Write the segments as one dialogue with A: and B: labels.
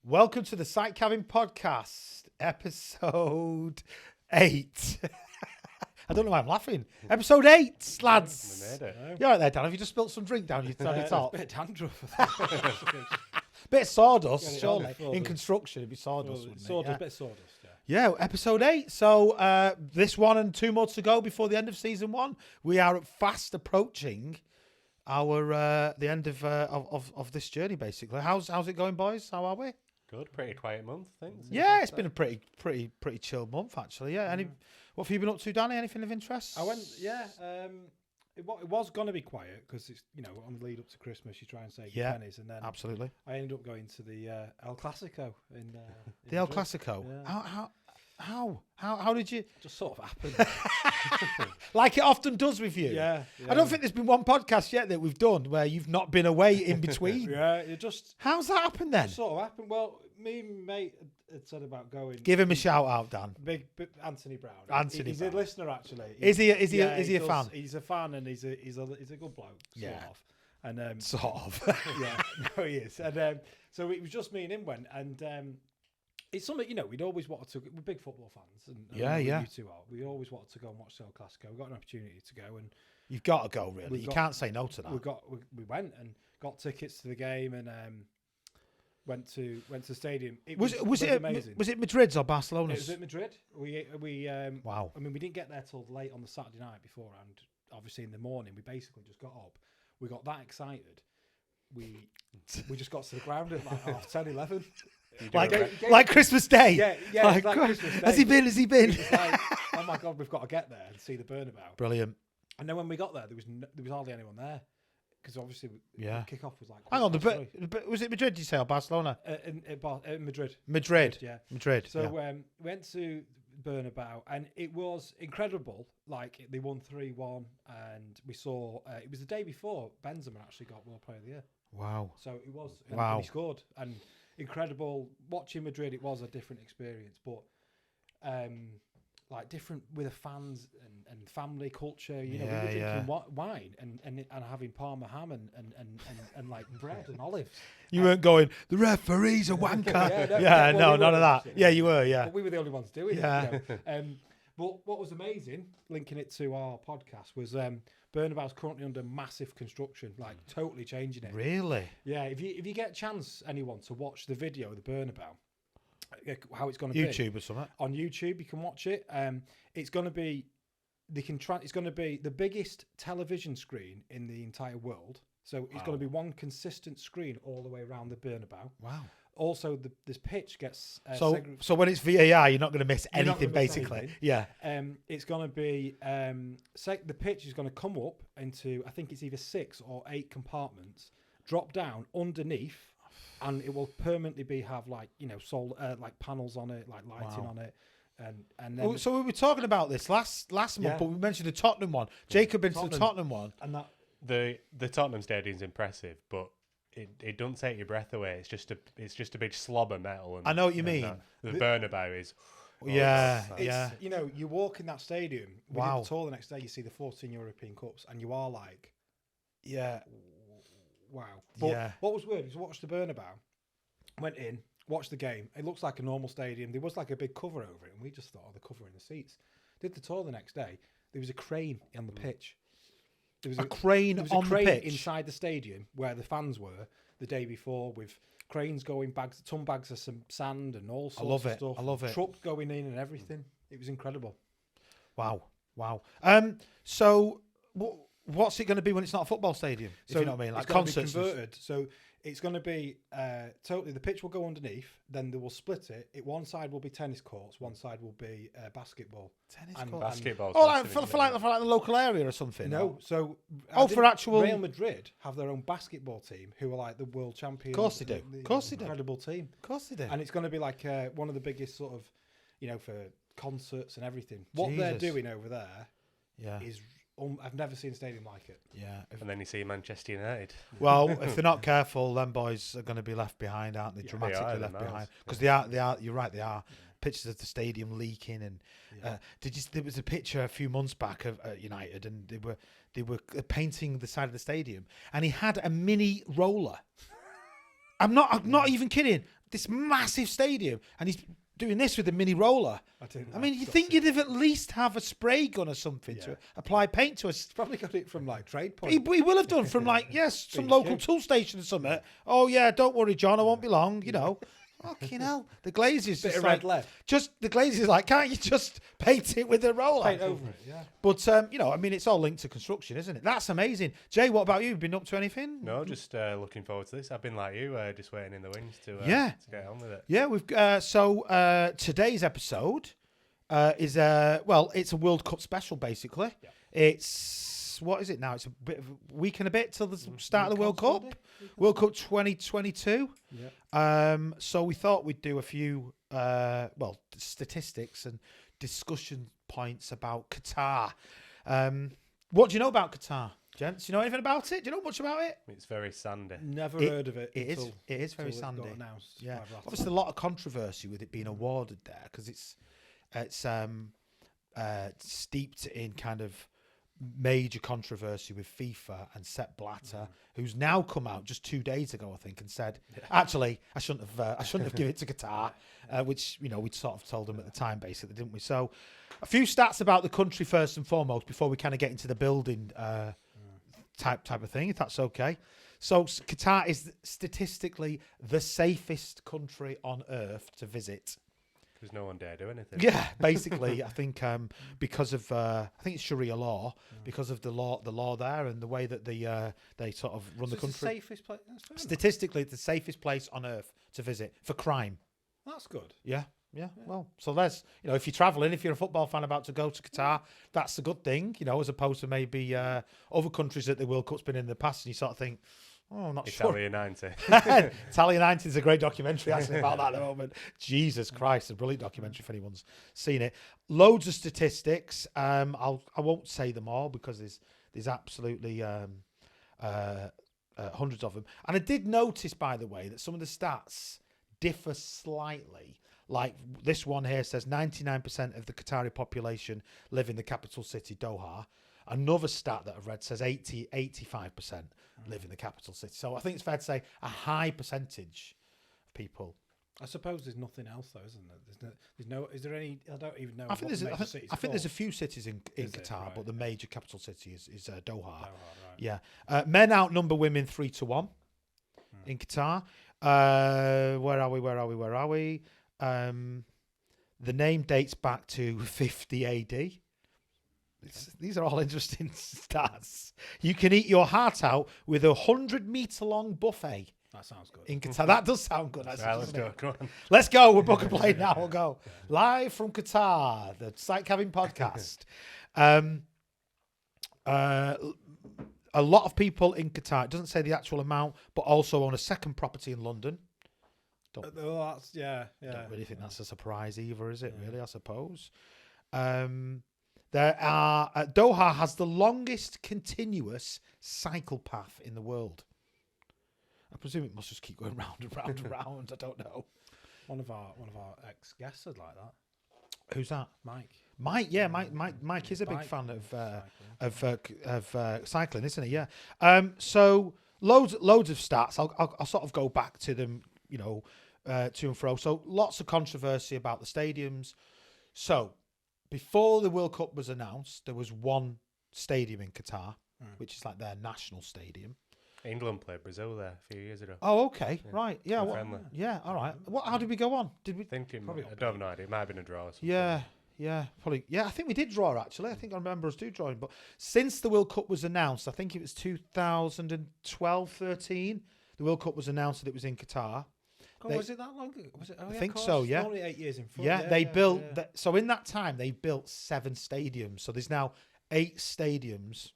A: Welcome to the Sight Cabin Podcast, episode 8. I don't know why I'm laughing. Episode 8, lads.
B: We made it.
A: You're right there, Dan. Have you just spilled some drink down your top?
C: A bit of dandruff.
A: Bit of sawdust,
C: Get it
A: surely.
C: on there.
A: In construction, it'd be sawdust, wouldn't
C: Sawdust,
A: it?
C: bit of sawdust, yeah.
A: Yeah, episode 8. So this one and 2 more to go before the end of season 1. We are fast approaching our the end of this journey, basically. How's it going, boys? How are we?
B: Good, pretty quiet month, I think.
A: Yeah, it's been a pretty chill month, actually. Yeah. What have you been up to, Danny? Anything of interest?
C: I went, it was going to be quiet because it's, on the lead up to Christmas, you try and save your pennies. And then
A: absolutely.
C: I ended up going to the El Clasico in
A: The El
C: Madrid.
A: Clasico?
C: Yeah.
A: How did you...
C: Just sort of happened.
A: Like it often does with you.
C: Yeah.
A: I don't think there's been one podcast yet that we've done where you've not been away in between.
C: Yeah, it just
A: How's that happened then?
C: sort of happened. Well, me and mate had said about going.
A: Give him a shout out, Dan.
C: Big Anthony Brown.
A: Anthony
C: He's
A: Brown.
C: a listener, actually.
A: Is he a
C: does.
A: fan?
C: He's a fan, and he's a good bloke. Sort of. And
A: Sort of.
C: yeah, no, he is. And so it was just me and him went, and it's something we'd always wanted to. We're big football fans, and
A: Yeah.
C: You two are. We always wanted to go and watch the El Clasico. We got an opportunity to go, and
A: You've got to go, really. You can't say no to that.
C: we went and got tickets to the game, and went to the stadium.
A: Was it
C: amazing?
A: Was it Madrid's or
C: It
A: Barcelona's?
C: was at Madrid. We
A: Wow.
C: I mean, we didn't get there till late on the Saturday night beforehand. Obviously, in the morning, we basically just got up. We got that excited. We just got to the ground at like 10, 11.
A: Like Christmas Day.
C: Yeah.
A: Like,
C: Like Christmas Day.
A: Has he been?
C: It was like, oh my God, we've got to get there and see the Bernabeu.
A: Brilliant.
C: And then when we got there, there was hardly anyone there because obviously the kickoff was like.
A: Hang on, was it Madrid? Did you say or Barcelona?
C: In Madrid.
A: Madrid.
C: Yeah.
A: Madrid.
C: So we went to Bernabeu, and it was incredible. Like they won 3-1, and we saw it was the day before Benzema actually got World Player of the Year.
A: Wow.
C: So it was,
A: Wow.
C: and he scored, and incredible. Watching Madrid, it was a different experience, but like different with the fans and family culture. We were drinking wine and having Parma ham and like bread and olives.
A: You weren't going, the referee's a wanker.
C: Well,
A: none of that. Yeah, you were, yeah.
C: But we were the only ones doing
A: Yeah.
C: it. But what was amazing, linking it to our podcast, was Bernabeu's currently under massive construction, like totally changing it.
A: Really?
C: Yeah, if you get a chance, anyone, to watch the video of the Bernabeu, how it's going to
A: YouTube or something?
C: on YouTube, you can watch it. It's going to be it's going to be the biggest television screen in the entire world. So it's going to be one consistent screen all the way around the Bernabeu.
A: Wow.
C: Also, this pitch gets
A: So when it's VAR, you're not going to miss
C: You're not
A: anything,
C: gonna miss
A: basically.
C: anything.
A: Yeah.
C: It's going to be the pitch is going to come up into, I think it's either 6 or 8 compartments, drop down underneath, and it will permanently have like solar like panels on it, like lighting on it, and then
A: So we were talking about this last month, but we mentioned the Tottenham one. Jacob been to the Tottenham one,
C: and that
B: The Tottenham Stadium's impressive, but it doesn't take your breath away. It's just a big slob of metal. And,
A: I know what you mean.
B: The Bernabeu is.
A: Yeah.
C: you walk in that stadium. We did the tour the next day. You see the 14 European Cups, and you are like, wow. But what was weird is watch the Bernabeu, went in, watched the game. It looks like a normal stadium. There was like a big cover over it, and we just thought, the cover in the seats. Did the tour the next day. There was a crane on the pitch. There was
A: a crane on the pitch
C: inside the stadium where the fans were the day before, with cranes going, ton bags of some sand and all sorts of stuff.
A: I love it.
C: Truck going in and everything. It was incredible.
A: Wow. So what's it going to be when it's not a football stadium? If you know what I mean, like concerts.
C: Converted. So it's going to be totally. The pitch will go underneath. Then they will split it. One side will be tennis courts. One side will be basketball.
A: Tennis
C: courts.
B: Basketball.
A: For like the local area or something.
C: No. So
A: for actual
C: Real Madrid have their own basketball team who are like the world champions.
A: Of course they do. Of course they do.
C: Incredible team.
A: Of course they do.
C: And it's going to be like one of the biggest sort of, for concerts and everything. What they're doing over there is I've never seen a stadium like it.
A: Yeah.
B: And then you see Manchester United.
A: Well, if they're not careful, them boys are going to be left behind, aren't they?
B: Yeah,
A: Dramatically
B: they are,
A: left behind. Because they are. You're right. They are. Pictures of the stadium leaking, and there was a picture a few months back of United, and they were painting the side of the stadium, and he had a mini roller. I'm not even kidding. this massive stadium, and he's doing this with a mini roller. I mean, you think you'd have at least have a spray gun or something to apply paint to us.
C: Probably got it from like Trade Point.
A: He will have done from like some local tool station or something. Oh yeah, don't worry, John, I won't be long. You know. Fucking hell, the Glazers
C: Bit
A: just
C: of
A: like,
C: red lead.
A: just the Glazers like, can't you just paint it with a roller?
C: Paint over it, yeah.
A: But you know, I mean, it's all linked to construction, isn't it? That's amazing. Jay, what about you? Been up to anything?
B: No, just looking forward to this. I've been like you, just waiting in the wings to get on with it.
A: Yeah, we've so today's episode is it's a World Cup special basically. Yeah. It's what is it now? It's a bit of a week and a bit till the start of the World Cup. World Cup 2022. Yeah. So we thought we'd do a few statistics and discussion points about Qatar. What do you know about Qatar, gents? Do you know anything about it? Do you know much about it?
B: It's very sandy.
C: Never heard of it.
A: It is very sandy.
C: Got announced.
A: Yeah. Obviously, a lot of controversy with it being awarded there because it's steeped in kind of major controversy with FIFA and Sepp Blatter, who's now come out just 2 days ago, I think, and said, "Actually, I shouldn't have given it to Qatar," which we'd sort of told them at the time, basically, didn't we? So, a few stats about the country first and foremost before we kind of get into the building type of thing, if that's okay. So, Qatar is statistically the safest country on earth to visit.
B: Because no one dare do anything.
A: Yeah, basically, I think because of I think it's Sharia law, because of the law there and the way that they sort of run the country.
C: It's the safest place.
A: Statistically, it's the safest place on earth to visit for crime.
C: That's good.
A: Yeah. Well, so there's if you're travelling, if you're a football fan about to go to Qatar, that's a good thing. As opposed to maybe other countries that the World Cup's been in the past, and you sort of think, oh, I'm not
B: Italia
A: sure.
B: 90.
A: Italia 90 is a great documentary actually about that at the moment. Jesus Christ, a brilliant documentary if anyone's seen it. Loads of statistics. I won't say them all because there's absolutely hundreds of them. And I did notice, by the way, that some of the stats differ slightly. Like this one here says 99% of the Qatari population live in the capital city, Doha. Another stat that I've read says 85% live in the capital city. So I think it's fair to say a high percentage of people.
C: I suppose there's nothing else though, isn't there? There's no. Is there any? I don't even know.
A: I think there's a few cities in Qatar,
C: right?
A: but the major capital city is Doha.
C: Right.
A: Yeah. Men outnumber women 3-1 in Qatar. Where are we? The name dates back to 50 AD. These are all interesting stats. You can eat your heart out with a 100-meter long buffet.
C: That sounds good.
A: In Qatar, that does sound good.
B: Right, let's go. Come on.
A: Let's go. We'll book a plane now. We'll go live from Qatar, the Sight Cabin podcast. A lot of people in Qatar. It doesn't say the actual amount, but also own a second property in London.
C: Don't really
A: think that's a surprise either, is it? Yeah. Really, I suppose. Doha has the longest continuous cycle path in the world. I presume it must just keep going round and round and round. I don't know.
C: One of our ex guests said like that.
A: Who's that?
C: Mike.
A: Mike is a big fan of cycling, isn't he? Yeah. So loads of stats. I'll sort of go back to them, to and fro. So lots of controversy about the stadiums. So before the World Cup was announced, there was one stadium in Qatar, which is like their national stadium.
B: England played Brazil there a few years ago.
A: Oh, okay, yeah. Right, yeah,
B: friendly.
A: All right. How did we go on? Did we?
B: I don't have no idea. It might have been a draw or something.
A: Yeah, probably. Yeah, I think we did draw actually. I think I remember us drawing. But since the World Cup was announced, I think it was 2012-13. The World Cup was announced that it was in Qatar.
C: God, was it that long ago? Was it?
A: I think so. Yeah,
C: only 8 years in front.
A: Yeah, they built. So in that time, they built 7 stadiums. So there's now 8 stadiums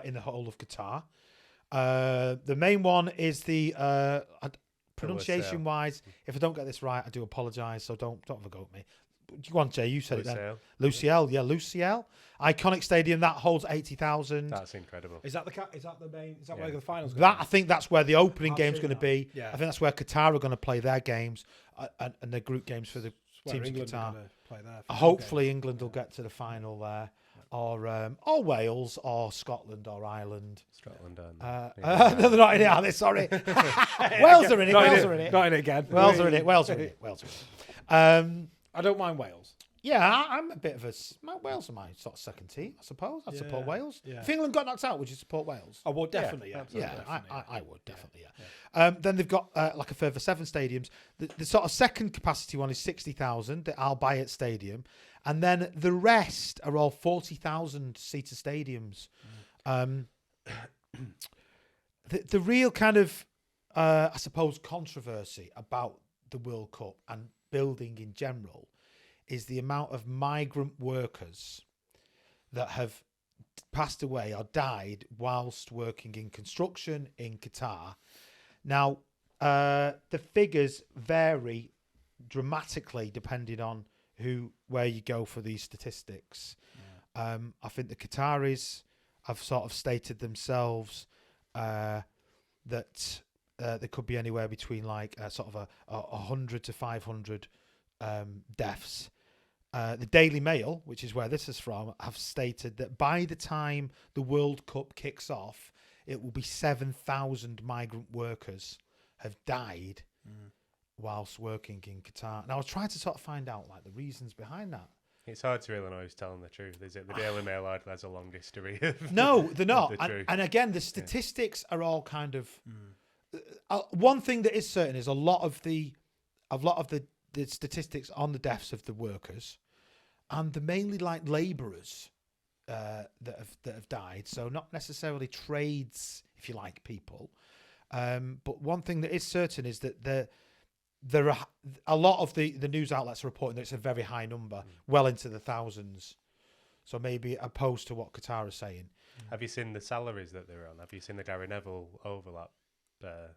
A: in the whole of Qatar. The main one is the pronunciation wise. If I don't get this right, I do apologise. So don't have a go at me. Go on, Jay. You said it then. Luciel. Yeah, Luciel. Iconic stadium that holds 80,000.
B: That's incredible.
C: Is that the main? Is that where the finals?
A: I think that's where the opening game's going to be. Yeah. I think that's where Qatar are going to play their games and their group games for the teams in Qatar.
C: Play there
A: hopefully, England will get to the final there. or Wales or Scotland or Ireland.
B: Scotland and
A: No, they're not in it, are they? Sorry. Wales are in it. Wales are in it.
C: Not in it again.
A: Wales are in it. Wales are in it. Wales are in it.
C: I don't mind Wales.
A: Yeah, I'm a bit of a Wales are my sort of second team, I suppose. I'd support Wales.
C: Yeah.
A: If England got knocked out, would you support Wales?
C: Oh, well, definitely, yeah.
A: Yeah,
C: Definitely,
A: I would definitely. Yeah. Then they've got like a further 7 stadiums. The sort of second capacity one is 60,000, the Al Bayat Stadium, and then the rest are all 40,000 seater stadiums. The real kind of I suppose controversy about the World Cup and building in general is the amount of migrant workers that have passed away or died whilst working in construction in Qatar. Now, the figures vary dramatically depending on where you go for these statistics. Yeah. I think the Qataris have sort of stated themselves that there could be anywhere between like sort of a 100 to 500 deaths. The Daily Mail, which is where this is from, have stated that by the time the World Cup kicks off, it will be 7,000 migrant workers have died whilst working in Qatar. And I was trying to sort of find out like the reasons behind that.
B: It's hard to really know who's telling the truth, is it? The Daily Mail hardly has a long history of
A: No, they're not.
B: the truth.
A: And again, the statistics are all kind of... one thing that is certain is a lot of the statistics on the deaths of the workers, and they're mainly like labourers that have died. So not necessarily trades, if you like, people. But one thing that is certain is that there are a lot of the news outlets are reporting that it's a very high number, well into the thousands. So maybe opposed to what Qatar is saying.
B: Have you seen the salaries that they're on? Have you seen the Gary Neville overlap?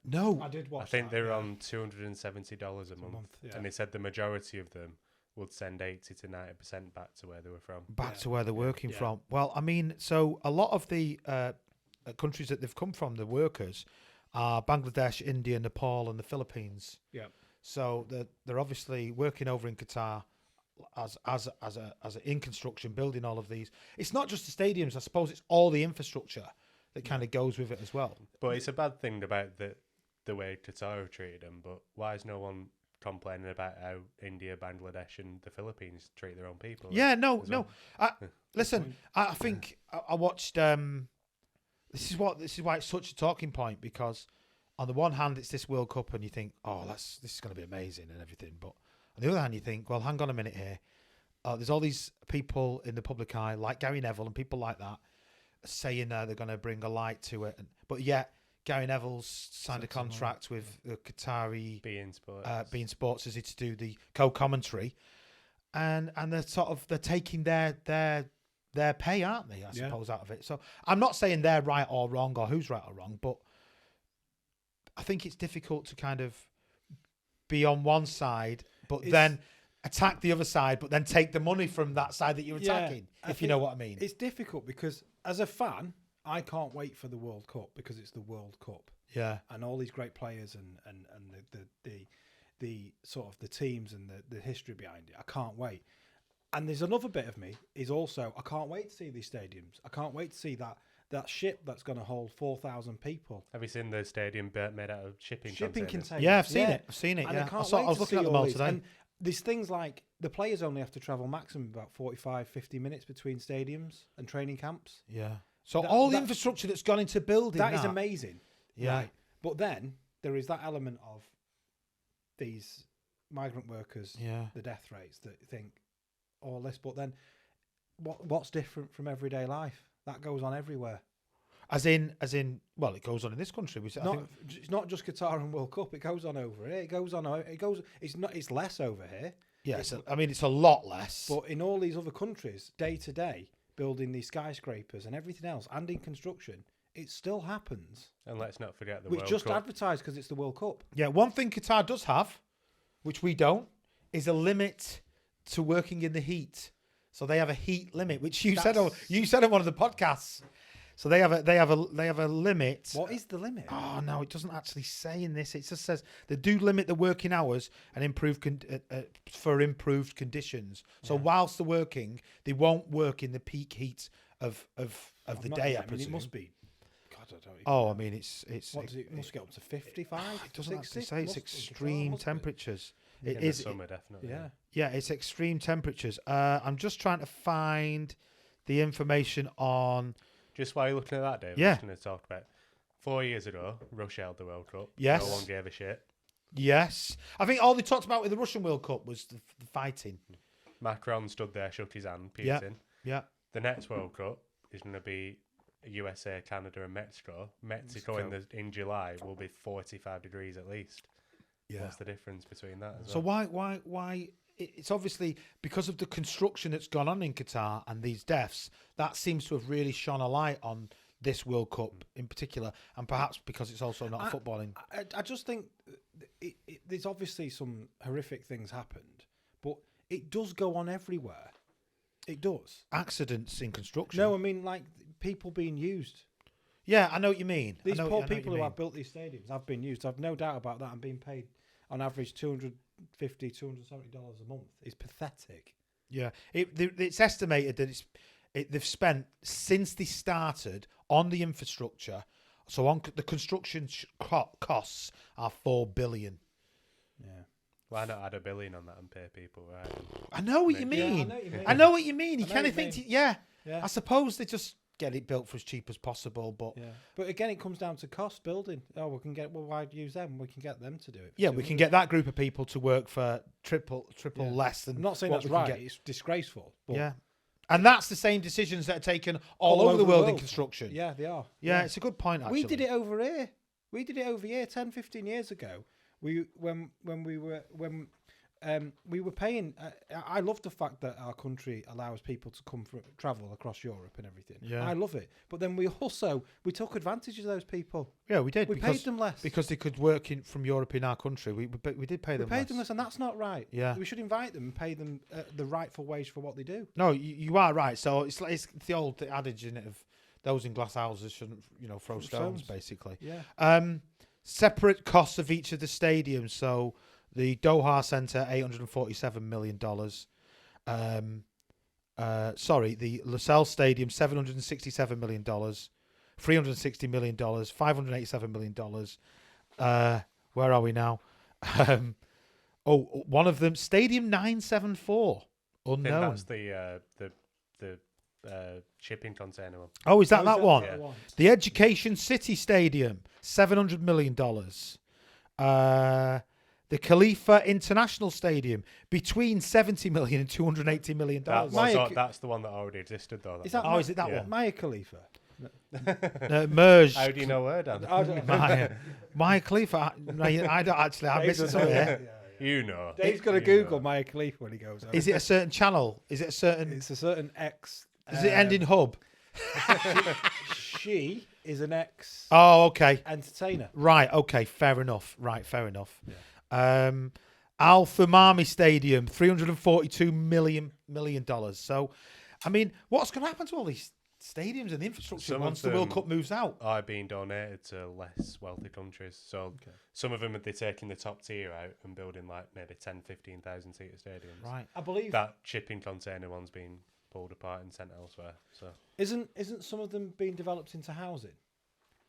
A: No,
C: I did watch.
B: I think
C: that,
B: they're on $270 a month,
C: yeah.
B: and they said the majority of them would send 80 to 90% back to where they were from.
A: Back to where they're working from. Well, I mean, so a lot of the countries that they've come from, the workers, are Bangladesh, India, Nepal, and the Philippines.
C: Yeah.
A: So they're obviously working over in Qatar as in construction, building all of these. It's not just the stadiums. I suppose it's all the infrastructure that kind of goes with it as well.
B: But it's a bad thing about the way Qatar have treated them. But why is no one complaining about how India, Bangladesh, and the Philippines treat their own people?
A: Yeah, no.
B: Well?
A: Listen, I think I watched. This is why it's such a talking point, because on the one hand it's this World Cup and you think, oh, this is going to be amazing and everything, but on the other hand you think, well, hang on a minute here. There's all these people in the public eye, like Gary Neville and people like that, saying they're going to bring a light to it, but yet Gary Neville's signed a contract with Qatari
B: being Sports
A: as it's to do the co-commentary, and they're taking their pay, aren't they? I suppose out of it. So I'm not saying they're right or wrong or who's right or wrong, but I think it's difficult to kind of be on one side, but then attack the other side, but then take the money from that side that you're attacking, if you know what I mean.
C: It's difficult because as a fan, I can't wait for the World Cup because it's the World Cup.
A: Yeah.
C: And all these great players and the sort of the teams and the history behind it. I can't wait. And there's another bit of me is also, I can't wait to see these stadiums. I can't wait to see that ship that's going to hold 4,000 people.
B: Have you seen the stadium made out of shipping containers?
A: Yeah, I've seen it. I've seen it.
C: And
A: Yeah,
C: I
A: was looking at them all today.
C: And there's things like the players only have to travel maximum about 45, 50 minutes between stadiums and training camps.
A: Yeah. So all the infrastructure that's gone into building
C: that is amazing.
A: Yeah.
C: Right. But then there is that element of these migrant workers, the death rates that you think all this, but then what's different from everyday life? That goes on everywhere. As in, well, it goes on in this country. It's not just Qatar and World Cup. It goes on over here. It's less over here.
A: Yes, I mean it's a lot less.
C: But in all these other countries, day to day, building these skyscrapers and everything else, and in construction, it still happens.
B: And let's not forget the World Cup.
C: Which just advertised because it's the World Cup.
A: Yeah, one thing Qatar does have, which we don't, is a limit to working in the heat. So they have a heat limit, which you said on one of the podcasts. So they have a limit.
C: What is the limit?
A: Oh no, it doesn't actually say in this. It just says they do limit the working hours and for improved conditions. So whilst they're working, they won't work in the peak heat of the day. I
C: mean,
A: presume.
C: it must be. God, I don't even
A: Oh,
C: know.
A: I mean, it's
C: What does it must get up to 55?
A: it doesn't
C: 60?
A: actually say. It's extreme temperatures. It
B: In
A: is.
B: the summer, definitely.
C: Yeah.
A: Yeah, it's extreme temperatures. I'm just trying to find the information on.
B: Just while you're looking at that, Dave,
A: Yeah.
B: I'm just going to talk about 4 years ago, Russia held the World Cup.
A: Yes.
B: No one gave a shit.
A: Yes, I think all they talked about with the Russian World Cup was the fighting.
B: Macron stood there, shook his hand,
A: Yeah.
B: Putin.
A: Yeah,
B: The next World Cup is going to be USA, Canada, and Mexico. Mexico in July will be 45 degrees at least.
A: yeah.
B: What's the difference between that? As
A: So
B: well?
A: why? It's obviously because of the construction that's gone on in Qatar and these deaths. That seems to have really shone a light on this World Cup in particular, and perhaps because it's also not footballing.
C: I just think there's obviously some horrific things happened, but it does go on everywhere. It does.
A: Accidents in construction.
C: No, I mean like people being used.
A: Yeah, I know what you mean.
C: These
A: I know
C: poor
A: what you
C: people who
A: mean.
C: have built these stadiums have been used. I've no doubt about that. And being paid on average $250, $270 a month is pathetic.
A: Yeah, it's estimated that they've spent since they started on the infrastructure. So on the construction costs are $4 billion.
C: Yeah.
B: Why not add $1 billion on that and pay people? Right?
A: I know what you
B: Yeah,
A: mean.
C: I
A: I know what you mean. You
C: I know
A: kind
C: what
A: of
C: you
A: think,
C: mean.
A: yeah.
C: Yeah.
A: I suppose they just get it built for as cheap as possible, but
C: Yeah. But again, it comes down to cost building. Oh, why use them? We can get them to do it.
A: yeah, we can get that group of people to work for triple
C: Yeah.
A: less than.
C: I'm not saying
A: what
C: that's
A: we can
C: right.
A: get.
C: It's disgraceful. But
A: Yeah, and that's the same decisions that are taken all over the world in construction.
C: Yeah, they are.
A: Yeah, it's a good point. Actually,
C: We did it over here. We did it over here 10, 15 years ago. When we were paying. I love the fact that our country allows people to travel across Europe and everything.
A: Yeah.
C: I love it. But then we took advantage of those people.
A: Yeah, we did.
C: We paid them less.
A: because they could work from Europe in our country. We did pay
C: we
A: them.
C: paid them less, and that's not right.
A: Yeah.
C: We should invite them and pay them the rightful wage for what they do.
A: No, you are right. So it's the old adage in it of those in glass houses shouldn't throw stones, basically.
C: Yeah.
A: Separate costs of each of the stadiums. So the Doha Centre, $847 million. The Lusail Stadium, $767 million. $360 million. $587 million. Where are we now? One of them, Stadium 974.
B: I think
A: Unknown.
B: that's the shipping container one.
A: Oh, is that one?
B: Yeah.
A: The Education City Stadium, $700 million. The Khalifa International Stadium, between $70 million and $280 million.
B: That's the one that already existed, though.
C: Is that
A: Oh, is it that
B: Yeah.
A: one?
C: Maya Khalifa?
A: Merged.
B: How do you know where, Dan?
A: Maya Khalifa. No, I don't actually. I missed it here.
B: You know.
C: Dave's going to
B: You
C: Google
B: know.
C: Maya Khalifa when he goes over.
A: Is it a certain channel? Is it a certain?
C: It's a certain ex.
A: Does it end in hub?
C: She is an ex
A: Oh, okay.
C: entertainer.
A: Right. Okay. Fair enough. Right. Fair enough. Al Thumami Stadium, $342 million. So, I mean, what's going to happen to all these stadiums and infrastructure
B: Some
A: once
B: of
A: the World
B: them
A: Cup moves out?
B: Are being donated to less wealthy countries. So some of them they're taking the top tier out and building like maybe 10, 15,000 seater stadiums.
A: Right.
C: I believe
B: That shipping container one's been pulled apart and sent elsewhere. So
C: isn't some of them being developed into housing?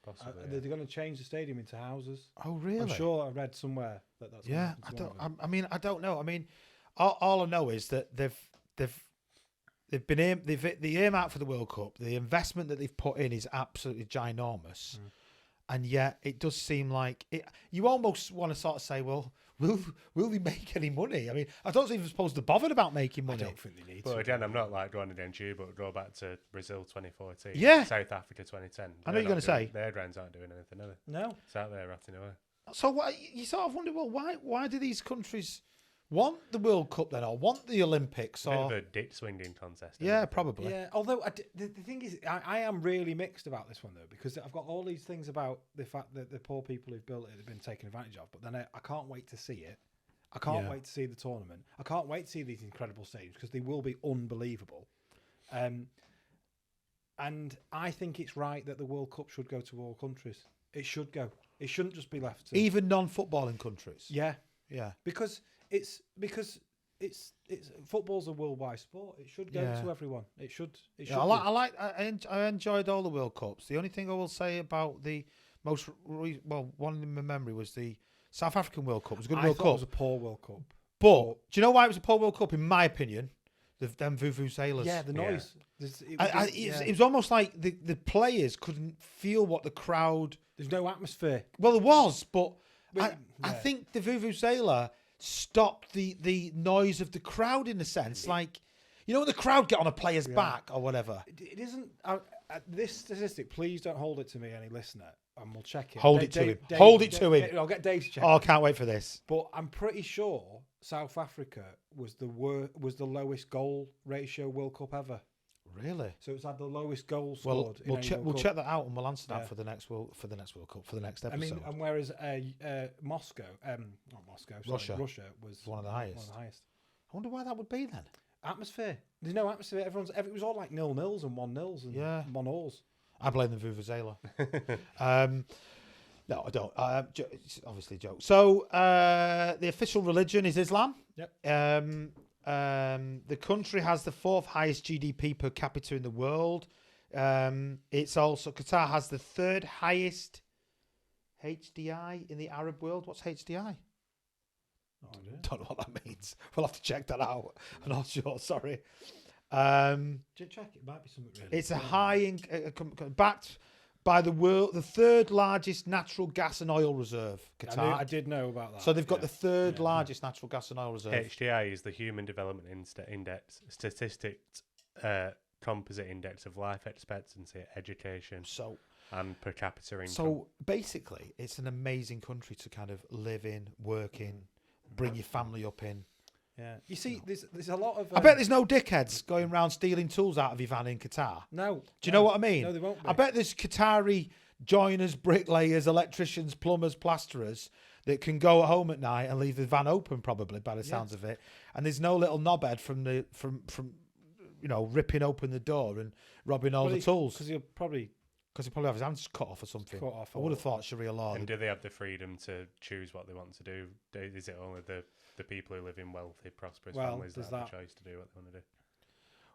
B: possibly.
C: They're going to change the stadium into houses.
A: Oh, really?
C: I'm sure I read somewhere that's gonna
A: Yeah.
C: happen to one of them.
A: I mean, I don't know. I mean, all I know is that they've been the aim out for the World Cup. The investment that they've put in is absolutely ginormous, and yet it does seem like it. You almost want to sort of say, well, will they make any money? I mean, I don't even suppose they're bothered about making money.
C: I don't think they need
B: But
C: to.
B: again, I'm not like going against you, but go back to Brazil 2014,
A: Yeah.
B: South Africa 2010.
A: I know you're going to say.
B: Their grounds aren't doing anything, are they?
C: No.
B: It's out there rotting away.
A: So what you sort of wonder, well, why do these countries want the World Cup then, or want the Olympics,
B: Bit
A: or
B: of a ditch swinging contest. isn't
A: yeah,
B: it?
A: probably.
C: Yeah, although the thing is, I am really mixed about this one though, because I've got all these things about the fact that the poor people who've built it have been taken advantage of, but then I can't wait to see it. I can't wait to see the tournament. I can't wait to see these incredible stadiums because they will be unbelievable. And I think it's right that the World Cup should go to all countries. It should go. It shouldn't just be left to
A: Even non-footballing countries.
C: yeah,
A: Yeah.
C: because it's football's a worldwide sport. It should go
A: Yeah.
C: to everyone. It should. It should.
A: Yeah, I enjoyed all the World Cups. The only thing I will say about the one in my memory was the South African World Cup. It was a good
C: I
A: World
C: thought
A: Cup.
C: it was a poor World Cup.
A: But do you know why it was a poor World Cup? In my opinion, them Vuvuzelas.
C: Yeah, the
B: Yeah.
C: noise.
A: It was almost like the players couldn't feel what the crowd.
C: There's no atmosphere.
A: Well, there was, but I
C: yeah.
A: think the Vuvuzela stopped the noise of the crowd in a sense. Like, you know, when the crowd get on a player's back or whatever.
C: It isn't. This statistic, please don't hold it to me, any listener, and we'll check it.
A: Hold it to him. Hold it to him.
C: I'll get Dave to check.
A: Oh, I can't wait for this.
C: But I'm pretty sure South Africa was the lowest goal ratio World Cup ever.
A: Really?
C: So it's had the lowest goals
A: Well,
C: scored.
A: we'll check that out and we'll answer that
C: Yeah.
A: for the next World Cup, for the next episode.
C: I mean, and whereas Moscow, not Moscow, sorry, Russia was
A: one of the highest. I wonder why that would be then.
C: Atmosphere. There's no atmosphere. It was all like 0-0s and 1-0s and 1-0s.
A: I blame the Vuvuzela. No, I don't. It's obviously a joke. So the official religion is Islam.
C: Yep.
A: The country has the 4th highest GDP per capita in the world. It's also Qatar has the 3rd highest HDI in the Arab world. What's HDI? Don't know what that means. We'll have to check that out. I'm not sure. Sorry.
C: Check it. Might be something really.
A: It's a high backed by the 3rd largest natural gas and oil reserve. Qatar.
C: I did know about that.
A: So they've got the 3rd largest natural gas and oil reserve.
B: HDI is the Human Development Index, statistics composite index of life expectancy, education, and per capita income.
A: So basically, it's an amazing country to kind of live in, work in, bring your family up in.
C: Yeah, you see, there's a lot of.
A: I bet there's no dickheads going around stealing tools out of your van in Qatar.
C: No.
A: Do you know what I mean?
C: No, they won't be.
A: I bet there's Qatari joiners, bricklayers, electricians, plumbers, plasterers that can go home at night and leave the van open, probably by the sounds of it. And there's no little knobhead from ripping open the door and robbing all the tools
C: because he'll probably
A: have his hands cut off or something. I would have thought Sharia law.
B: And do they have the freedom to choose what they want to do? Is it only the people who live in wealthy, prosperous families that have the choice to do what they want to do?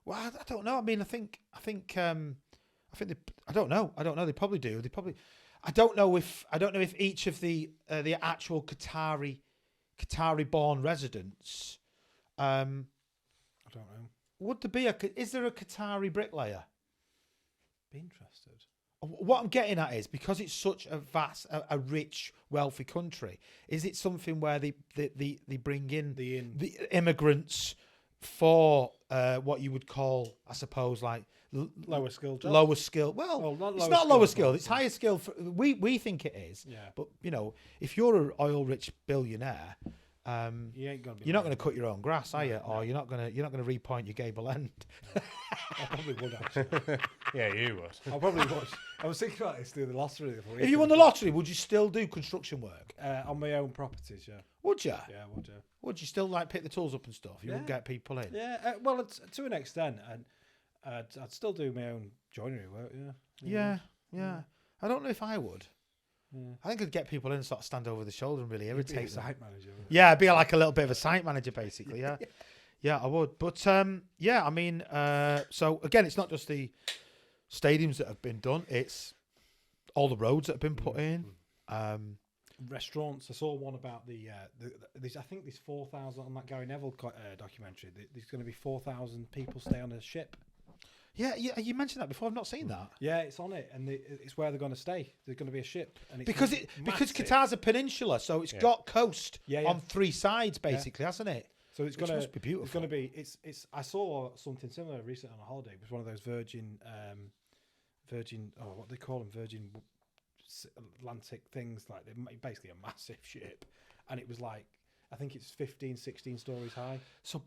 A: Well, I don't know. I mean, I think I don't know. They probably do. I don't know if each of the actual Qatari born residents.
C: I don't know.
A: Would there be is there a Qatari bricklayer?
C: Be interested.
A: What I'm getting at is, because it's such a vast, a rich, wealthy country, is it something where they bring in the immigrants for what you would call, I suppose, like
C: lower skill jobs?
A: Lower skill. Well, it's not lower skill. It's higher skill. We think it is.
C: Yeah.
A: But if you're an oil-rich billionaire,
C: you're
A: not going to cut your own grass, are you? Or you're not going to repoint your gable end.
C: I probably would actually.
B: Yeah, you would.
C: I probably would. I was thinking about this through the lottery.
A: If you won the lottery, would you still do construction work?
C: On my own proproperties, yeah.
A: Would you?
C: Yeah, would you?
A: Would you still pick the tools up and stuff? You wouldn't get people in.
C: Yeah, well, it's, to an extent, and I'd still do my own joinery work. Yeah.
A: Yeah. I don't know if I would.
C: Yeah.
A: I think I'd get people in and sort of stand over the shoulder and really irritate them.
C: Site manager.
A: Yeah, I'd be like a little bit of a site manager, basically. Yeah. Yeah, I would. But I mean, so again, it's not just the stadiums that have been done; it's all the roads that have been put in.
C: Restaurants. I saw one about I think there's 4,000 on that Gary Neville documentary. There's going to be 4,000 people stay on a ship.
A: Yeah, you mentioned that before. I've not seen that.
C: Yeah, it's on it, and it's where they're going to stay. There's going to be a ship, and it's
A: because Qatar's a peninsula, so it's got coast on 3 sides, basically, hasn't it?
C: So it's going to
A: must be beautiful.
C: It's going to be. It's. I saw something similar recently on a holiday. It was one of those Virgin. Oh, what do they call them? Virgin Atlantic things. Like they're basically a massive ship, and it was like, I think it's 15, 16 stories high. So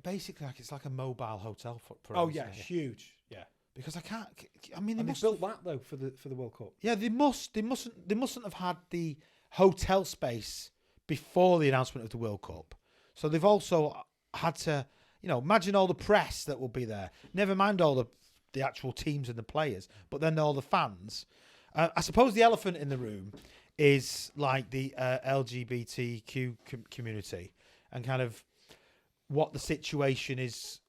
A: basically, it's like a mobile hotel for.
C: Oh yeah, huge. Yeah.
A: Because I can't. I mean,
C: they built that though for the World Cup.
A: Yeah, they mustn't have had the hotel space before the announcement of the World Cup. So they've also had to, imagine all the press that will be there. Never mind all the the actual teams and the players, but then all the fans. I suppose the elephant in the room is like the LGBTQ community and kind of what the situation is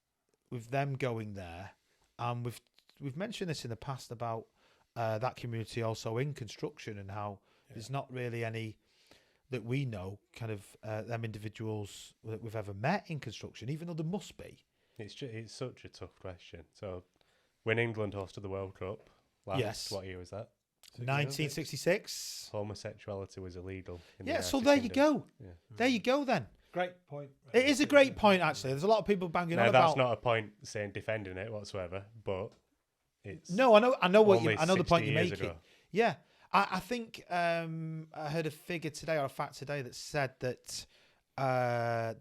A: with them going there. We've mentioned this in the past about that community also in construction and how there's not really any that we know kind of them individuals that we've ever met in construction, even though there must be.
B: It's such a tough question. So when England hosted the World Cup last, what year was that?
A: 1966.
B: Homosexuality was illegal.
A: So there you go. Yeah. There you go then.
C: Great point.
A: It is a great point, actually. There's a lot of people banging on about...
B: that's not a point saying defending it whatsoever, but it's...
A: No, I know the point you're making.
B: Ago.
A: Yeah. I think I heard a figure today or a fact today that said that... I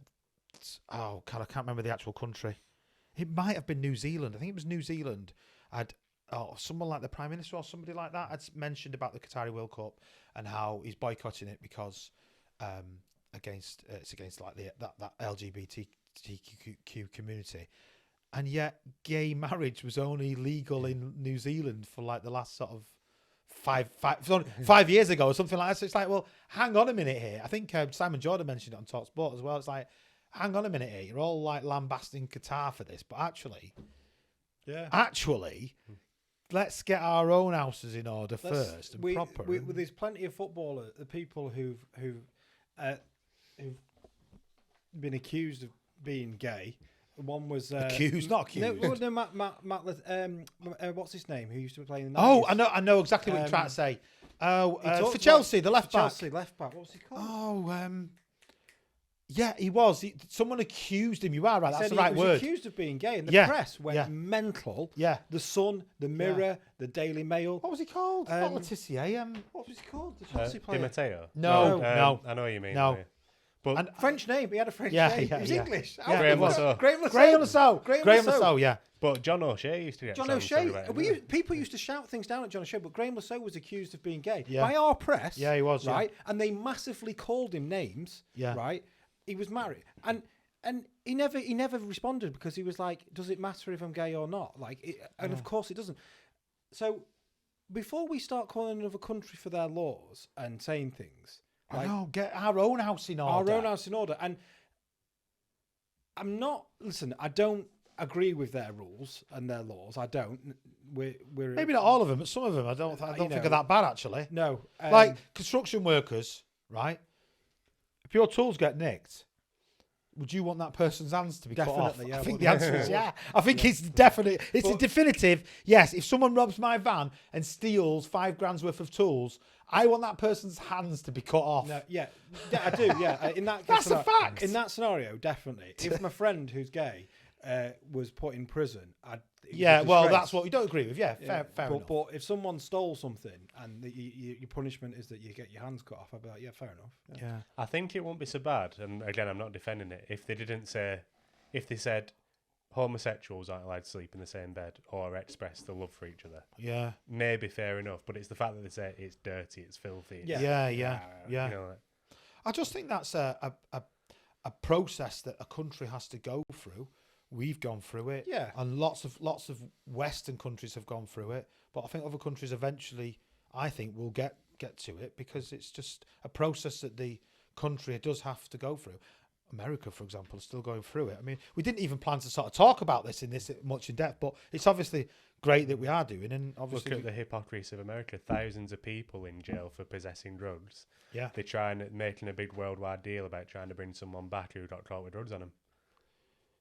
A: can't remember the actual country. It might have been New Zealand. I think it was New Zealand. Someone like the Prime Minister or somebody like that had mentioned about the Qatar World Cup and how he's boycotting it because it's against like that LGBTQ community, and yet gay marriage was only legal in New Zealand for like the last sort of 5 years ago or something like that. So it's like, well, hang on a minute here. I think Simon Jordan mentioned it on Talk Sport as well. It's like, hang on a minute here. You're all like lambasting Qatar for this, but actually, let's get our own houses in order first and proper.
C: There's plenty of footballers, the people who've been accused of being gay. One was
A: accused, not accused.
C: No, Matt. What's his name? Who used to be playing in the 90s?
A: Oh, I know exactly what you're trying to say. For Chelsea, the left back.
C: Chelsea left back. What was he called?
A: Oh, yeah, he was. Someone accused him. You are right. That's the right word.
C: He was accused of being gay, and the press went mental.
A: Yeah.
C: The Sun, the Mirror, the Daily Mail.
A: What was he called? Not Letitia.
C: What was he called? The Chelsea player.
B: Di Matteo.
A: No.
B: I know what you mean.
A: No.
C: But French name. He had a French name. He was English.
B: Graham Lasso.
A: Graham Lasso. Yeah.
B: But John O'Shea used to get
C: John O'Shea. People used to shout things down at John O'Shea, but Graham Lasso was accused of being gay by our press.
A: Yeah, he was.
C: Right, and they massively called him names.
A: Yeah.
C: Right. He was married, and he never responded because he was like, "Does it matter if I'm gay or not?" Of course it doesn't. So before we start calling another country for their laws and saying things,
A: get our own house in order. And I don't agree with their rules and their laws. I don't. We're maybe not all of them, but some of them. I don't think are that bad actually.
C: No,
A: like construction workers, right? If your tools get nicked, would you want that person's hands to be cut off?
C: Yeah,
A: I think the answer is yeah. I think it's definite. It's a definitive yes. If someone robs my van and steals $5,000 worth of tools, I want that person's hands to be cut off.
C: No, yeah, I do. Yeah, in that
A: that's a fact.
C: In that scenario, definitely. If my friend who's gay was put in prison,
A: that's what we don't agree with. Yeah, fair enough.
C: But if someone stole something and your punishment is that you get your hands cut off, I'd be like, yeah, fair enough.
A: Yeah.
B: I think it won't be so bad. And again, I'm not defending it. If they said homosexuals aren't allowed to sleep in the same bed or express the love for each other.
A: Yeah.
B: Maybe fair enough, but it's the fact that they say it's dirty, it's filthy.
A: Yeah.
B: You know,
A: I just think that's a process that a country has to go through. We've gone through it.
C: Yeah.
A: And lots of Western countries have gone through it. But I think other countries eventually, I think, will get to it because it's just a process that the country does have to go through. America, for example, is still going through it. I mean, we didn't even plan to sort of talk about this much in depth, but it's obviously great that we are doing. And obviously,
B: look at the hypocrisy of America. Thousands of people in jail for possessing drugs.
A: Yeah.
B: They're making a big worldwide deal about trying to bring someone back who got caught with drugs on them.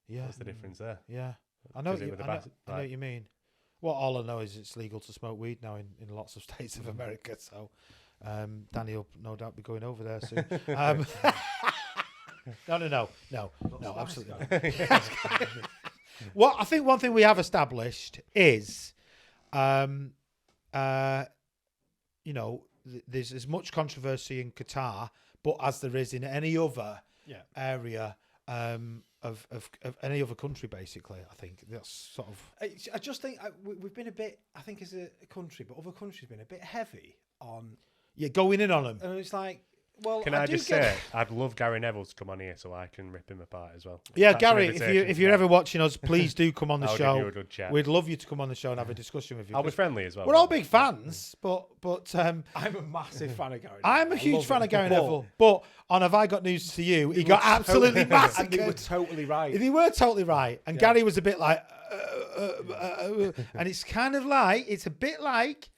A: Yeah.
B: What's the difference there?
A: Yeah. I know what you mean. Well, all I know is it's legal to smoke weed now in lots of states of America. So Danny will no doubt be going over there soon. No, absolutely not. Well, I think one thing we have established is, there's as much controversy in Qatar, but as there is in any other area of any other country, basically. I think that's sort of.
C: I just think we've been a bit. I think as a country, but other countries have been a bit heavy on.
A: Going in on them,
C: and it's like. Well,
B: Can I just say, I'd love Gary Neville to come on here so I can rip him apart as well.
A: Yeah,
B: That's
A: Gary,
B: an
A: if
B: invitation
A: you're
B: to
A: ever watching us, please do come on the
B: I'll give you
A: show.
B: a good chat.
A: We'd love you to come on the show and have a discussion with you.
B: I'll be friendly as well.
A: We're all big fans, but
C: I'm a massive fan of Gary.
A: I'm a
C: Neville. I
A: huge
C: love
A: fan
C: him.
A: of Gary Neville. But on Have I Got News to You, he got absolutely massacred.
C: And they were totally right.
A: They were totally right. And Gary was a bit like, and it's kind of like, it's a bit like,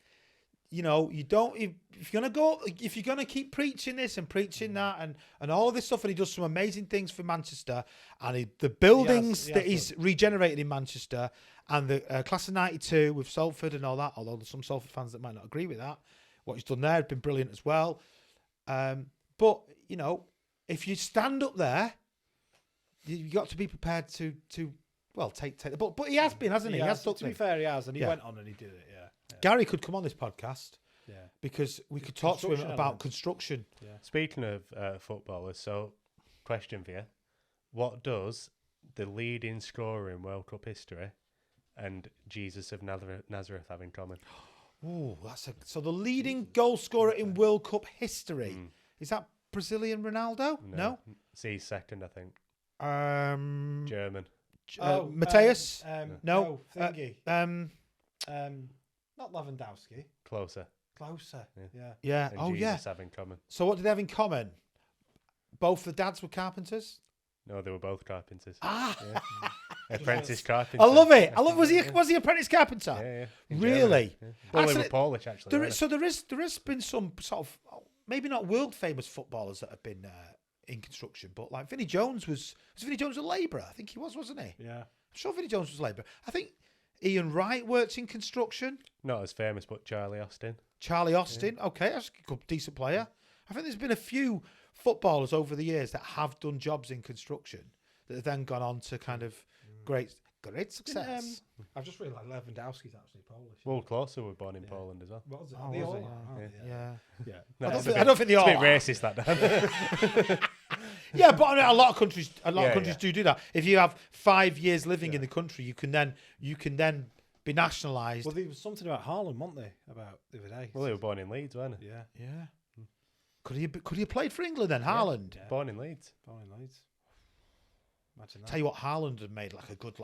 A: you know, you don't, if you're going to keep preaching this and preaching that and all this stuff, and he does some amazing things for Manchester, and the buildings that he's regenerated in Manchester, and the class of 92 with Salford and all that, although there's some Salford fans that might not agree with that, what he's done there has been brilliant as well. But, you know, if you stand up there, you've got to be prepared to take the... But he has been, hasn't he? He has
C: to be fair, he has, and he went on and he did it, yeah.
A: Gary could come on this podcast.
C: Yeah.
A: Because we could talk to him about construction.
B: Yeah. Speaking of footballers, so question for you. What does the leading scorer in World Cup history and Jesus of Nazareth have in common?
A: Oh, so the leading goal scorer in World Cup history. Is that Brazilian Ronaldo? No.
B: He's second, I think. German.
A: Mateus?
C: No. Thingy. Not Lewandowski.
B: Closer.
A: Yeah.
B: And Jesus have in common.
A: So what did they have in common? Both the dads were carpenters?
B: No, they were both carpenters.
A: Ah.
B: Yeah. Apprentice carpenter.
A: I love it. Was he apprentice carpenter?
B: Yeah.
A: Really?
B: Yeah. Well, they
A: Actually,
B: were Polish, actually.
A: So there has been some sort of, maybe not world famous footballers that have been in construction, but like Vinnie Jones was Vinnie Jones a labourer? I think he was, wasn't he?
C: Yeah.
A: I'm sure Vinnie Jones was a labourer. I think Ian Wright worked in construction.
B: Not as famous, but Charlie Austin.
A: Okay, that's a good, decent player. I think there's been a few footballers over the years that have done jobs in construction that have then gone on to kind of great success.
C: I've just realised Lewandowski's actually Polish.
B: Will Klose were born in Poland as well.
C: What was it?
A: Oh,
C: They
A: was
C: all
A: it?
C: are,
A: Yeah.
B: No,
A: I don't think they all
B: It's a bit
A: are.
B: racist, that.
A: Yeah, but I mean, a lot of countries do that. If you have 5 years living in the country, you can then be nationalised.
C: Well, there was something about Haaland, wasn't there, about the other day?
B: Well, they were born in Leeds, weren't they?
C: Yeah.
A: Could he have played for England then, Haaland?
C: Yeah.
B: Born in Leeds.
C: Imagine that.
A: Tell you what, Haaland had made like a good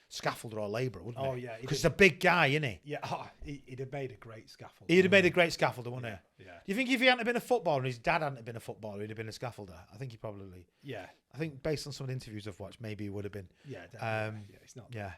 A: scaffolder or labourer, wouldn't he?
C: Oh, yeah.
A: Because he's a big guy, isn't he?
C: Yeah, he'd have made a great scaffold.
A: He'd have made a great scaffolder, wouldn't he?
C: Yeah.
A: Do you think if he hadn't been a footballer and his dad hadn't been a footballer, he'd have been a scaffolder? I think he probably...
C: Yeah.
A: I think based on some of the interviews I've watched, maybe he would have been.
C: Yeah, definitely. It's not...
A: Yeah.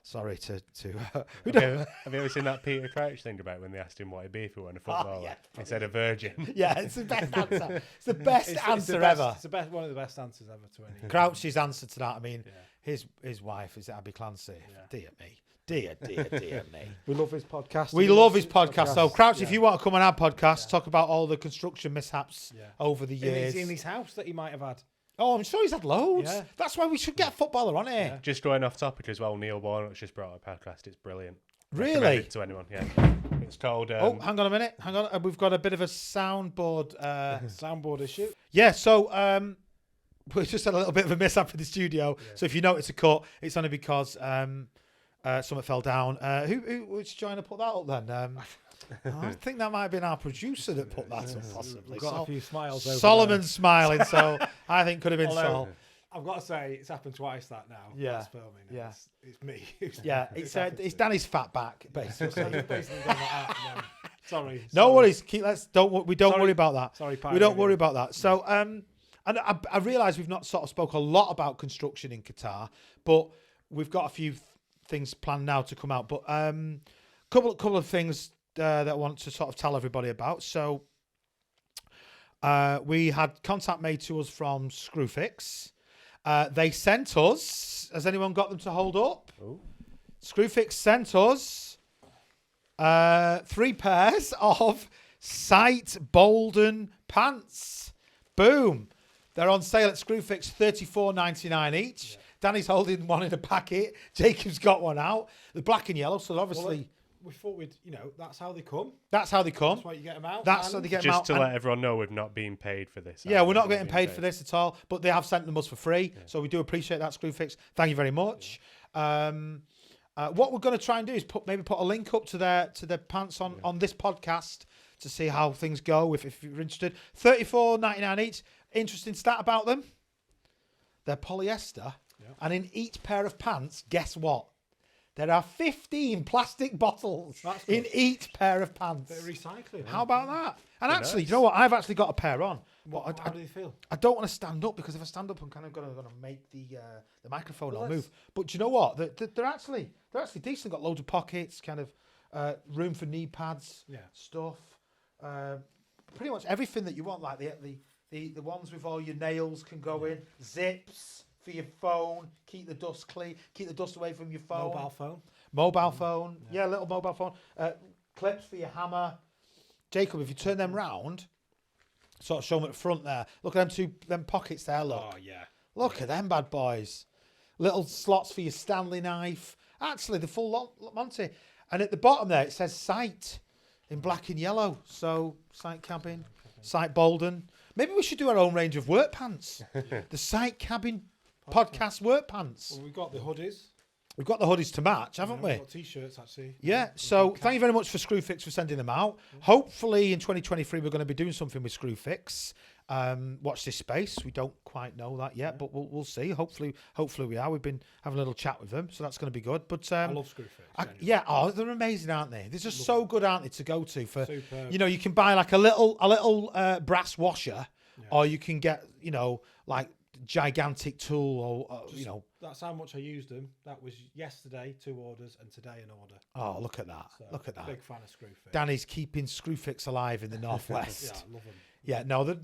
A: Sorry to
B: Have you ever seen that Peter Crouch thing about when they asked him what he'd be if he were a footballer? He said a virgin.
A: Yeah, it's the best answer. It's the best answer ever.
C: It's one of the best answers ever to any.
A: Crouch's answer to that, I mean, his wife is Abby Clancy.
C: Yeah.
A: Dear me. Dear me.
C: We love his podcast.
A: We love his podcast. So, Crouch, if you want to come on our podcast, talk about all the construction mishaps over the years.
C: In his house that he might have had.
A: Oh, I'm sure he's had loads.
C: Yeah.
A: That's why we should get a footballer on here.
C: Yeah.
B: Just going off topic as well, Neil Warnock's just brought out a podcast. It's brilliant.
A: Really?
B: Recommend it to anyone, yeah. It's called...
A: hang on a minute. Hang on. We've got a bit of a soundboard.
C: Soundboard issue.
A: Yeah, so we just had a little bit of a mishap in the studio. Yeah. So if you notice a cut, it's only because something fell down. Who was trying to put that up then? I think that might have been our producer that put that up, possibly.
C: We've got a few smiles over
A: Solomon's smiling, so I think could have been Sol.
C: I've got to say, it's happened twice that now.
A: Yeah.
C: That's filming.
A: Yeah.
C: It's me.
A: It's Danny's fat back, basically.
C: Sorry.
A: No worries. We don't worry about that.
C: Sorry,
A: we don't worry about that. So, and I realise we've not sort of spoke a lot about construction in Qatar, but we've got a few things planned now to come out. But couple of things that I want to sort of tell everybody about. So, we had contact made to us from Screwfix. They sent us. Has anyone got them to hold up?
B: Ooh.
A: Screwfix sent us 3 pairs of Sight Bolden pants. Boom! They're on sale at Screwfix, $34.99 each. Yeah. Danny's holding one in a packet. Jacob's got one out. The black and yellow, so obviously...
C: we thought that's how they come.
A: That's how they come.
C: That's why you get them out.
A: That's how they get them out.
B: Just to let everyone know, we've not been paid for this.
A: Yeah, we're not getting paid for this at all, but they have sent them us for free, so we do appreciate that, Screwfix. Thank you very much. Yeah. What we're going to try and do is put a link up to their pants on this podcast to see how things go if you're interested. $34.99 each. Interesting stat about them. They're polyester.
C: Yeah.
A: And in each pair of pants, guess what? There are 15 plastic bottles in each pair of pants.
C: Bit of recycling.
A: How about that? And
B: Very
A: actually,
B: nice.
A: you know what? I've actually got a pair on.
C: How do you feel?
A: I don't want to stand up because if I stand up, I'm kind of going to make the microphone
C: Well,
A: all move. But do you know what? They're actually decent. Got loads of pockets, kind of room for knee pads, stuff. Pretty much everything that you want. Like the ones with all your nails can go in. Zips for your phone. Keep the dust clean. Keep the dust away from your phone. Mobile phone. Yeah, little mobile phone. Clips for your hammer. Jacob, if you turn them round, sort of show them at the front there. Look at them pockets there, look.
C: Oh, yeah.
A: Look at them bad boys. Little slots for your Stanley knife. Actually, the full Monty. And at the bottom there, it says Sight in black and yellow. So, Sight Cabin, Sight Bolden. Maybe we should do our own range of work pants. The Sight Cabin podcast work pants.
C: Well, we've got the hoodies.
A: We've got the hoodies to match, haven't we?
C: We've got T-shirts, actually.
A: Yeah, so thank you very much for Screwfix for sending them out. Hopefully in 2023 we're going to be doing something with Screwfix. Watch this space. We don't quite know that yet, but we'll see. Hopefully we are. We've been having a little chat with them, so that's going to be good. But
C: I love Screwfix.
A: yeah, they're amazing, aren't they? They're just so good, aren't they, to go to for.
C: Superb.
A: You know, you can buy like a little brass washer, or you can get like gigantic tool, or
C: That's how much I used them. That was yesterday 2 orders and today an order.
A: Oh, look at that!
C: So,
A: look at that!
C: Big fan of Screwfix.
A: Danny's keeping Screwfix alive in the northwest.
C: Yeah, I love them.
A: Yeah, no,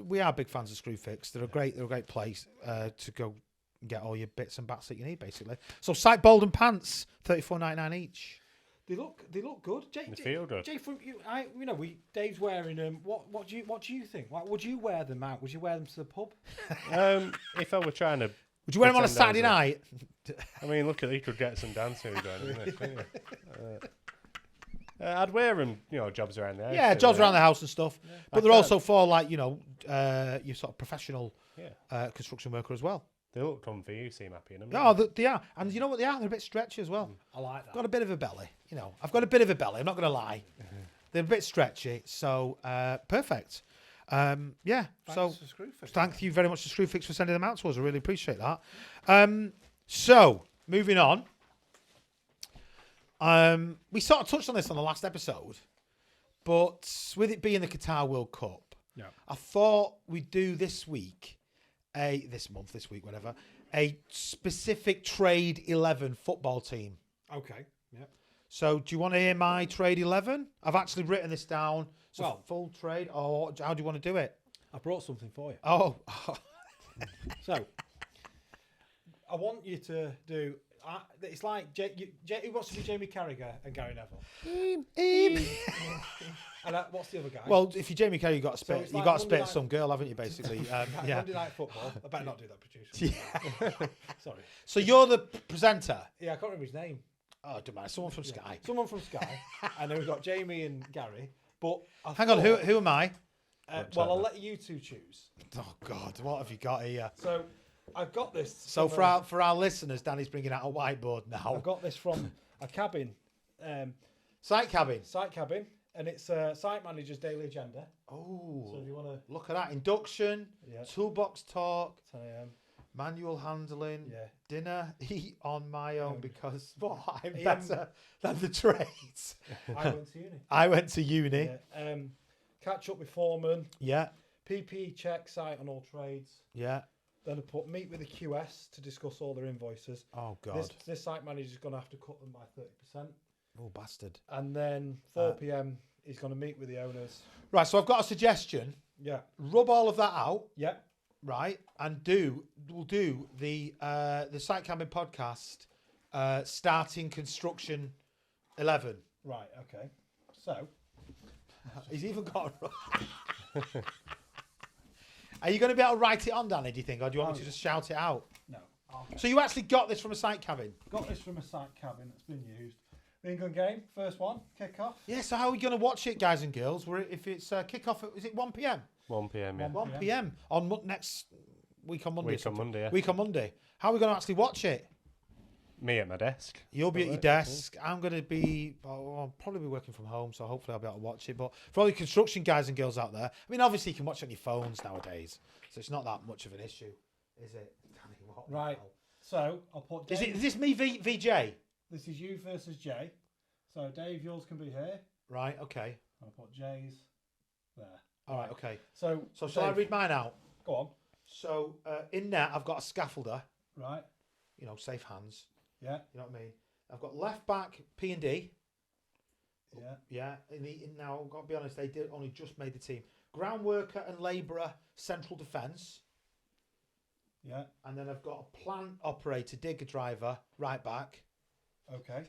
A: we are big fans of Screwfix. They're a great place to go and get all your bits and bats that you need, basically. So, Sight Bolden pants, $34.99 each.
C: They look good. Jay,
B: They feel good.
C: Jay, from you, Dave's wearing them. What do you think? Like, would you wear them out? Would you wear them to the pub?
B: If I were trying to,
A: Would you wear them on a
B: pretend I
A: Saturday
B: was
A: night?
B: I mean, look at you could get some dancing going. In this, couldn't you? I'd wear them, jobs around the house.
A: Yeah, jobs around the house and stuff.
B: Yeah.
A: But they're also for your sort of professional
B: Yeah,
A: construction worker as well.
B: they look comfy. You seem happy in them.
A: No, they are, and you know what they are? They're a bit stretchy as well.
C: I like that.
A: Got a bit of a belly, I've got a bit of a belly. I'm not going to lie. They're a bit stretchy, so perfect. Yeah.
C: Thanks for Screwfix.
A: Thank you very much to Screwfix for sending them out to us. I really appreciate that. So moving on. We sort of touched on this on the last episode, but with it being the Qatar World Cup, I thought we'd do this week, whatever, a specific Trade 11 football team.
C: Okay. Yeah.
A: So do you want to hear my Trade 11? I've actually written this down. So full trade, or how do you want to do it?
C: I brought something for you.
A: Oh.
C: So, I want you to do. It's like who wants to be Jamie Carragher and Gary Neville? And what's the other guy?
A: Well, if you're Jamie Carrey, you got to spit.
C: it's
A: You
C: like
A: got to
C: Monday
A: spit
C: night-
A: some girl, haven't you? Basically, yeah.
C: Monday Night Football. I better not do that, producer. Sorry.
A: So you're the presenter.
C: Yeah, I can't remember his name.
A: Oh, don't matter. Someone from Sky.
C: Someone from Sky. And then we've got Jamie and Gary. But
A: Hang on, who am I?
C: well, I'll let you two choose.
A: Oh God, what have you got here?
C: So I've got this.
A: So for our listeners, Danny's bringing out a whiteboard now.
C: I've got this from a cabin,
A: Site cabin.
C: site cabin, and it's site manager's daily agenda.
A: Oh,
C: So if you want to,
A: look at that induction,
C: yeah,
A: toolbox talk,
C: 10 a.m.
A: manual handling,
C: Yeah.
A: dinner, eat on my own because I'm
C: Ian-
A: better than the trades.
C: I went to uni.
A: I went to uni.
C: Yeah. Catch up with foreman,
A: Yeah,
C: PPE check site on all trades.
A: yeah.
C: Then I put meet with the QS to discuss all their invoices.
A: Oh God.
C: This site manager's going to have to cut them by 30%.
A: Oh bastard.
C: And then 4 p.m. he's going to meet with the owners.
A: Right, so I've got a suggestion.
C: Yeah.
A: Rub all of that out,
C: Yeah.
A: right, and we'll do the Site Camping podcast starting construction 11.
C: Right. Okay. So.
A: He's even got. Are you going to be able to write it on, Danny? Do you think, or do you want me to just shout it out?
C: No.
A: So you actually got this from a site cabin?
C: Got this from a site cabin that's been used. England game, first one, kick off.
A: Yeah. So how are we going to watch it, guys and girls? If it's kick off, is it 1 p.m?
B: 1 p.m. Yeah.
A: 1 p.m. on next week on Monday.
B: Week on Monday. Yeah.
A: Week on Monday. How are we going to actually watch it?
B: Me at my desk.
A: You'll be at your
B: Alright,
A: desk. I'm going to be, I'll probably be working from home, so hopefully I'll be able to watch it. But for all the construction guys and girls out there, I mean, obviously you can watch it on your phones nowadays, so it's not that much of an issue, is it? Danny, what the
C: Right.
A: hell?
C: So I'll put.
A: Is
C: Dave,
A: this me VJ?
C: This is you versus Jay. So Dave, yours can be here.
A: Right. Okay.
C: I'll put Jay's there.
A: All right. Okay.
C: So
A: So shall I
C: Dave,
A: read mine out?
C: Go on.
A: So in net, I've got a scaffolder.
C: Right.
A: You know, safe hands.
C: Yeah.
A: You know what I mean? I've got left back P&D.
C: Yeah.
A: Yeah. Now I've got to be honest, they did only just made the team. Ground worker and labourer, central defence.
C: Yeah.
A: And then I've got a plant operator, digger driver, right back.
C: Okay.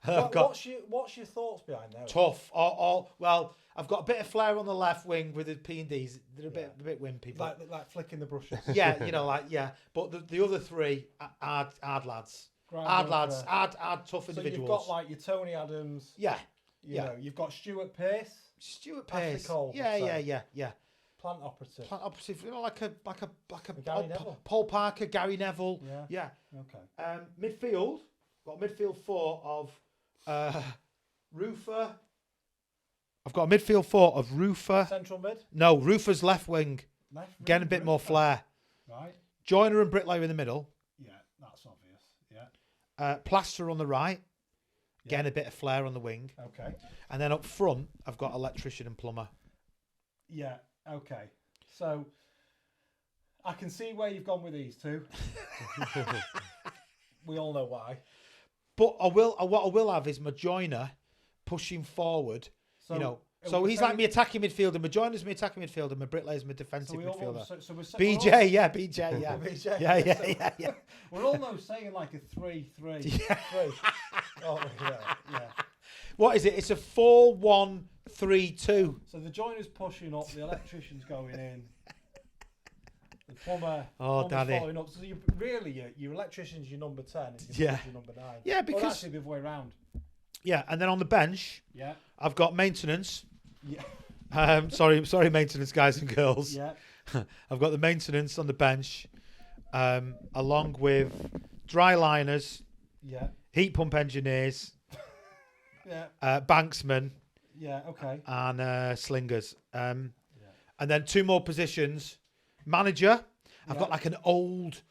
A: I've got
C: What's your thoughts behind those?
A: tough. Well, I've got a bit of flair on the left wing with the P&Ds. They're a bit wimpy. But
C: Like flicking the brushes.
A: yeah, But the other three are hard lads. Hard lads. Hard tough
C: So
A: individuals.
C: you've got like your Tony Adams.
A: Yeah.
C: You know, you've got Stuart Pearce,
A: Stuart
C: Ashley
A: Pearce.
C: Cole,
A: Yeah.
C: plant operative.
A: Plant operative, like a
C: Gary Neville.
A: Paul Parker, Gary Neville.
C: Yeah.
A: Yeah.
C: Okay.
A: Midfield, got a midfield four of Roofer. I've got a midfield four of Roofer.
C: Central mid.
A: No, Roofer's left wing,
C: Left.
A: getting a bit more flair.
C: Right.
A: Joyner and Bricklayer in the middle.
C: Yeah, that's obvious. Yeah.
A: Plaster on the right, getting a bit of flair on the wing.
C: Okay.
A: And then up front, I've got electrician and plumber.
C: Yeah. Okay. So I can see where you've gone with these two. We all know why.
A: But what I will have is my joiner pushing forward.
C: So,
A: So he's like my attacking midfielder. My joiner's my attacking midfielder. My bricklayer's my defensive midfielder. BJ, yeah, BJ, yeah.
C: BJ.
A: Yeah.
C: We're almost saying like a 3-3.
A: Yeah.
C: 3. Oh, yeah.
A: What is it? It's a 4-1-3-2.
C: So the joiner's pushing up, the electrician's going in. The plumber
A: Danny.
C: following up. So your electrician's your number 10 and your
A: Yeah.
C: plumber's your number 9.
A: Yeah, because
C: actually the other way around.
A: Yeah, and then on the bench,
C: Yeah.
A: I've got maintenance.
C: Yeah.
A: Sorry, maintenance guys and girls.
C: Yeah.
A: I've got the maintenance on the bench, along with dry liners,
C: Yeah.
A: heat pump engineers,
C: Yeah.
A: banksmen,
C: Yeah. Okay.
A: and slingers. And then two more positions. Manager, I've got like an old,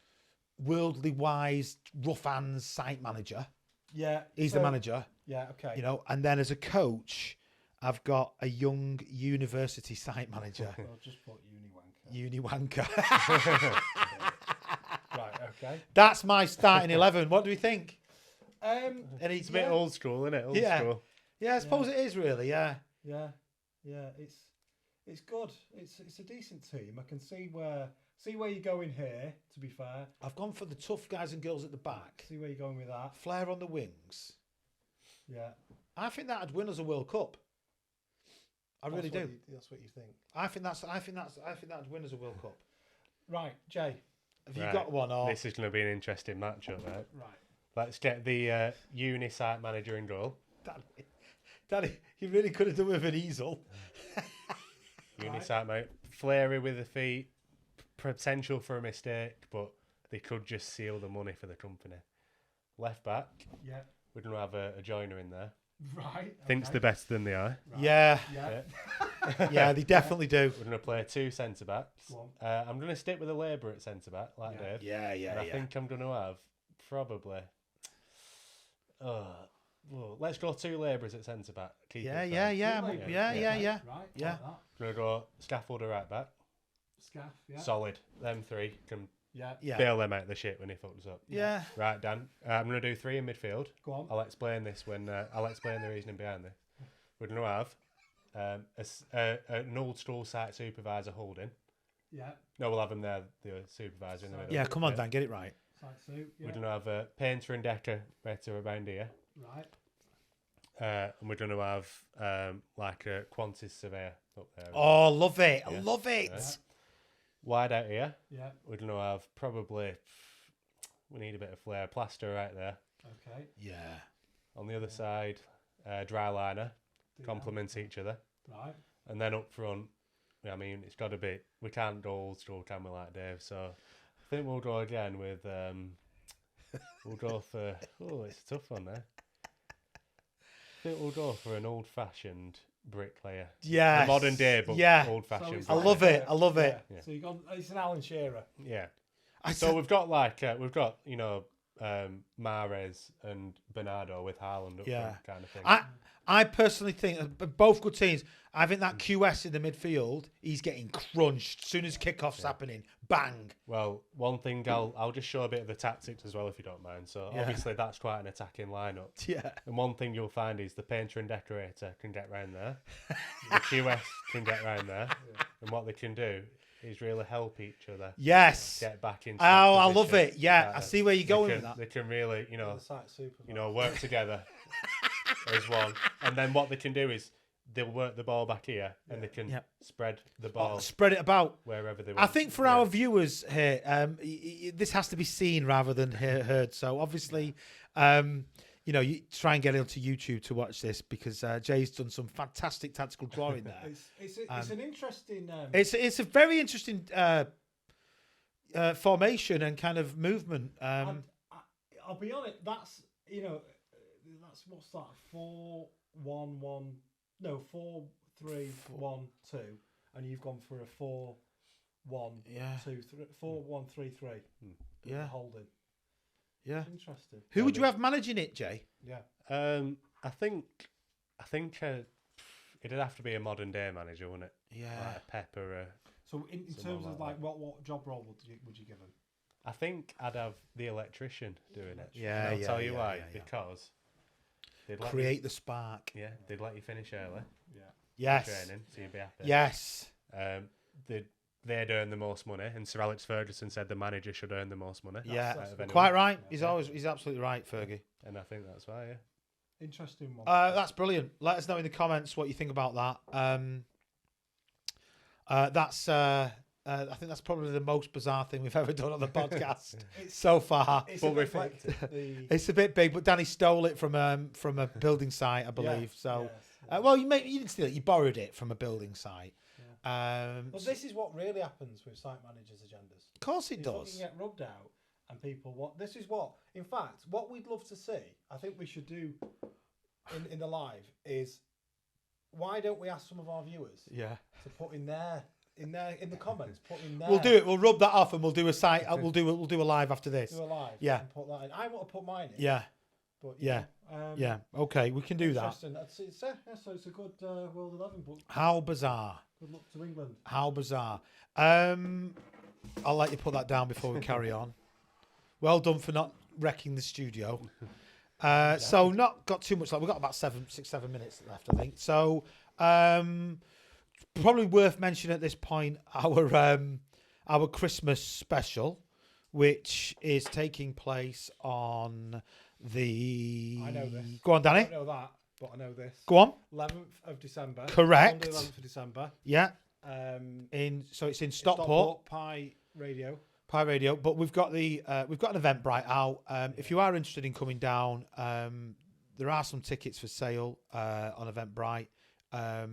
A: worldly wise, rough hands site manager.
C: Yeah.
A: He's the manager.
C: Yeah. Okay.
A: You know, and then as a coach, I've got a young university site manager.
C: I'll just put Uniwanker.
A: Uni wanker.
C: Right. Okay.
A: That's my starting 11. What do we think?
B: It's a bit old school, isn't it? Old school.
A: Yeah, I suppose it is really. Yeah.
C: Yeah. It's good. It's a decent team. I can see where you're going here. To be fair,
A: I've gone for the tough guys and girls at the back.
C: see where you're going with that.
A: Flair on the wings.
C: Yeah.
A: I think that'd win us a World Cup. I really do.
C: That's what you think.
A: I think that'd win us a World Cup.
C: Right, Jay.
A: Have you got one? Or
B: This is going to be an interesting matchup, right?
C: Right.
B: Let's get the uni site manager in goal.
A: Danny, you really could have done with an easel.
B: Uni site mate, flary with the feet, potential for a mistake, but they could just seal the money for the company. Left back,
C: Yeah.
B: we're going to have a joiner in there.
C: Right.
B: Thinks
C: okay.
B: they're better than they are.
C: Right.
A: Yeah,
C: Yeah.
A: yeah, they definitely do.
B: We're going to play two centre backs.
C: Go
B: I'm going to stick with a labourer at centre back, like
C: Yeah.
B: Dave.
A: Yeah,
B: And I think I'm going to have probably. Well, let's go two labourers at centre back. Keep
A: Yeah,
B: it
A: yeah,
B: fair.
A: yeah,
C: Right.
A: yeah.
C: Right.
A: Yeah.
C: Like that.
B: Gonna go scaffolder right back.
C: Scaff. Yeah.
B: Solid. Them three can
C: Yeah.
A: Yeah.
B: bail them out of the shit when he fucks up.
A: Yeah.
B: Right, Dan. I'm gonna do three in midfield.
C: Go on.
B: I'll explain this when I'll explain the reasoning behind this. We're gonna have an old school site supervisor holding.
C: Yeah.
B: No, we'll have him there, the supervisor in the middle.
A: Yeah, come on, Dan, get it right.
C: Side suit. Yeah.
B: We're gonna have a painter and decorator around here.
C: Right.
B: And we're going to have like a quantity surveyor up there.
A: Oh, love it. I
B: Yeah.
A: love it.
B: Yeah. Wide out here,
C: Yeah.
B: we're going to have probably, we need a bit of flair, plaster right there.
C: Okay.
A: Yeah.
B: On the other side, dry liner,
C: Do
B: complement each other.
C: that. Right.
B: And then up front, I mean, it's got to be, we can't go old school, can we, like Dave? So I think we'll go again with we'll go for. Oh, it's a tough one there. I think we'll go for an old-fashioned bricklayer.
A: Yeah.
B: A modern day, but
A: yeah.
B: old-fashioned.
A: I love it. I love it.
C: Yeah. So you got it's an Alan Shearer.
B: Yeah.
A: I
B: So
A: said-
B: we've got Mahrez and Bernardo with Haaland up
A: Yeah.
B: front kind of thing.
A: I personally think both good teams. I think that QS in the midfield, he's getting crunched as soon as kickoff's happening. Bang.
B: Well, one thing I'll just show a bit of the tactics as well, if you don't mind. So
A: Yeah.
B: obviously that's quite an attacking lineup.
A: Yeah.
B: And one thing you'll find is the painter and decorator can get round there. The QS can get round there. And what they can do is really help each other
A: Yes.
B: get back into.
A: Oh, I love
B: position.
A: it. Yeah, I see where you're going
B: they
A: with
B: can,
A: that.
B: They can really,
C: The site's super.
B: work together as one. And then what they can do is they'll work the ball back here and they can
A: Yep.
B: spread the ball
A: Spread it about.
B: wherever they want.
A: I think for our viewers here, this has to be seen rather than heard. So obviously, you try and get onto YouTube to watch this because Jay's done some fantastic tactical drawing there.
C: It's an interesting.
A: It's a very interesting formation and kind of movement.
C: I'll be honest. That's what's that? 4-1-1. No, 4-3-1-2, and you've gone for a 4-1-2-3,
A: Yeah.
C: 4-1-3-3.
A: Yeah.
C: Holding.
A: Yeah.
C: It's interesting.
A: Who would you have managing it, Jay?
C: Yeah.
B: I think it'd have to be a modern day manager, wouldn't it?
A: Yeah.
B: Like a Pep or a.
C: So in terms of
B: like
C: what job role would you give him?
B: I think I'd have the electrician doing it.
A: Yeah,
B: And I'll tell you
A: yeah,
B: why.
A: yeah, yeah.
B: Because they'd let
A: Create the spark.
B: they'd let you finish early.
C: Yeah.
A: Yes.
B: Training, so you'd be happy.
A: Yes.
B: They'd earn the most money, and Sir Alex Ferguson said the manager should earn the most money.
A: Yeah.
C: that's
B: out of anyone.
A: Quite right.
C: Yeah.
A: He's absolutely right, Fergie.
B: And I think that's why. Yeah.
C: Interesting one.
A: That's brilliant. Let us know in the comments what you think about that. I think that's probably the most bizarre thing we've ever done on the podcast so far.
C: It's
B: But
C: a bit
B: reflective.
C: like the
A: It's a bit big, but Danny stole it from a building site, I believe. So,
C: yes.
A: well, you didn't steal it. You borrowed it from a building site.
C: Well, this is what really happens with site managers' agendas.
A: Of course, it
C: Is what
A: does.
C: can get rubbed out, and people want. This is what, in fact, what we'd love to see. I think we should do in the live is why don't we ask some of our viewers
A: Yeah,
C: to put in the comments, put in there.
A: we'll do it. We'll rub that off, and we'll do a site. We'll do a live after this.
C: Do a live.
A: Yeah.
C: And put that in. I want to put mine in.
A: Yeah,
C: But
A: yeah.
C: know,
A: yeah. Okay, we can do that.
C: interesting. So it's a good World 11, but
A: How bizarre!
C: good luck to England.
A: How bizarre! I'll let you put that down before we carry on. Well done for not wrecking the studio. So not got too much left. We've got about 6-7 minutes left, I think. So probably worth mentioning at this point our Christmas special, which is taking place on the.
C: I know this.
A: Go on,
C: I
A: Danny.
C: don't know that, but I know this.
A: Go on.
C: 11th of December.
A: Correct.
C: Sunday, 11th of December.
A: Yeah.
C: It's
A: It's in Stockport.
C: Pie Radio.
A: Pi Radio, but we've got an Eventbrite out. If you are interested in coming down, there are some tickets for sale on Eventbrite. I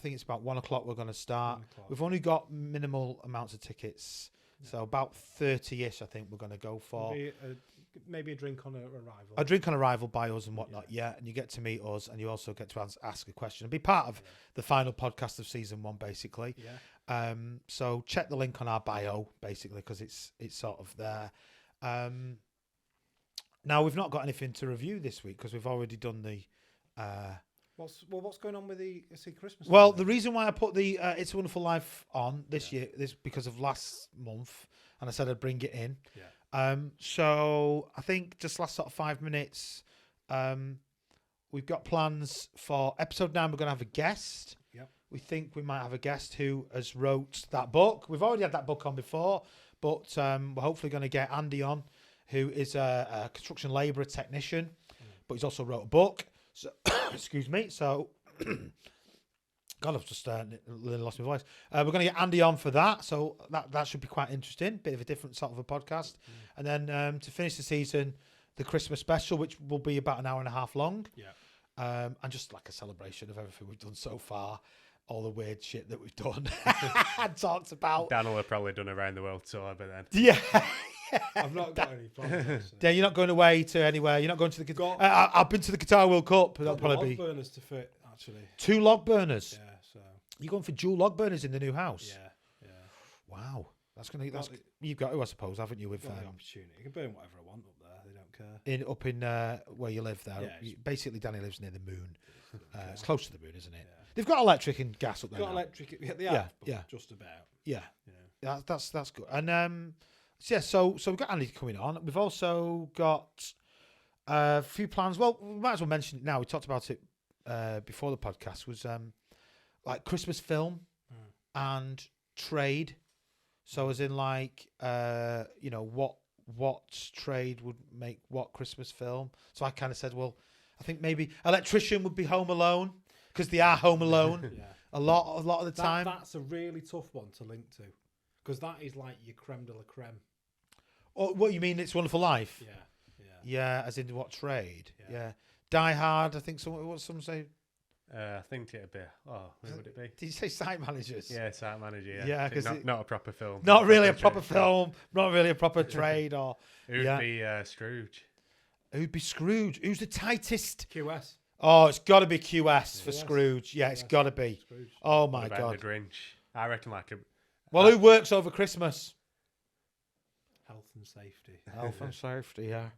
A: think it's about 1 o'clock we're going to start.
C: 1 o'clock.
A: We've only got minimal amounts of tickets, so about 30-ish I think we're going to go for.
C: Maybe a drink on arrival.
A: A drink on arrival by us and whatnot, yeah. And you get to meet us, and you also get to ask a question and be part of the final podcast of season 1, basically.
C: Yeah.
A: So check the link on our bio, basically, because it's sort of there. Now we've not got anything to review this week because we've already done the.
C: What's going on with the Christmas?
A: Well,
C: holiday?
A: the reason why I put the It's a Wonderful Life on this year is because of last month, and I said I'd bring it in.
C: Yeah.
A: So I think just last sort of 5 minutes, we've got plans for episode 9. We're going to have a guest.
C: Yep.
A: We think we might have a guest who has wrote that book. We've already had that book on before, but we're hopefully going to get Andy on, who is a construction labourer technician, but he's also wrote a book. So, excuse me. So, God, I've just lost my voice. We're going to get Andy on for that, so that should be quite interesting. Bit of a different sort of a podcast, and then to finish the season, the Christmas special, which will be about an hour and a half long.
C: Yeah.
A: And just like a celebration of everything we've done so far, all the weird shit that we've done and talked about.
B: Dan will have probably done a round the world tour, but then.
A: Yeah,
C: I've not got any problems.
A: Yeah, you're not going away to anywhere. You're not going to the.
C: Got-
A: I've been to the Qatar World Cup. That'll
C: Got the
A: probably
C: log
A: be
C: burners to fit, actually.
A: 2 log burners.
C: Yeah, so
A: You're going for dual log burners in the new house.
C: yeah.
A: Wow, that's gonna. That's
C: Got
A: you've got to, I suppose, haven't you? With
C: Got the opportunity. I can burn whatever I want up there. They don't care.
A: up in where you live there.
C: Yeah,
A: Basically, Danny lives near the moon.
C: Okay.
A: It's close to the moon, isn't it?
C: Yeah.
A: They've got electric and gas up there.
C: Got
A: now.
C: electric. They have,
A: Yeah,
C: but
A: yeah.
C: just about.
A: Yeah,
C: You know.
A: that's good. And so yeah, so we've got Andy coming on. We've also got a few plans. Well, we might as well mention it now. We talked about it before the podcast. Was like Christmas film and trade. So as in like what trade would make what Christmas film. So I kind of said, well, I think maybe Electrician would be Home Alone because they are Home Alone
C: Yeah.
A: a lot of the time.
C: That's a really tough one to link to, because that is like your creme de la creme.
A: Or what you mean? It's Wonderful Life.
C: Yeah.
A: Yeah, as in what trade?
C: Yeah.
A: Yeah. Die Hard. I think what some say.
B: I think it'd be. Oh, who would it be?
A: Did you say site managers?
B: Yeah, site manager. Yeah,
A: Yeah,
B: I think
A: 'cause it-
B: not a proper film.
A: Not really a proper
B: trade.
A: film. Not really a proper trade. Or
B: It would
A: Yeah.
B: be Scrooge.
A: who'd be Scrooge? Who's the tightest?
C: QS.
A: Oh, it's got to be QS for
C: QS.
A: Scrooge. Yeah, it's
C: QS.
A: got to be.
C: Scrooge.
A: Oh
B: What
A: my
B: about
A: god.
B: the Grinch? I reckon like a.
A: Well, who works over Christmas?
C: Health and safety.
A: Health and safety. Yeah.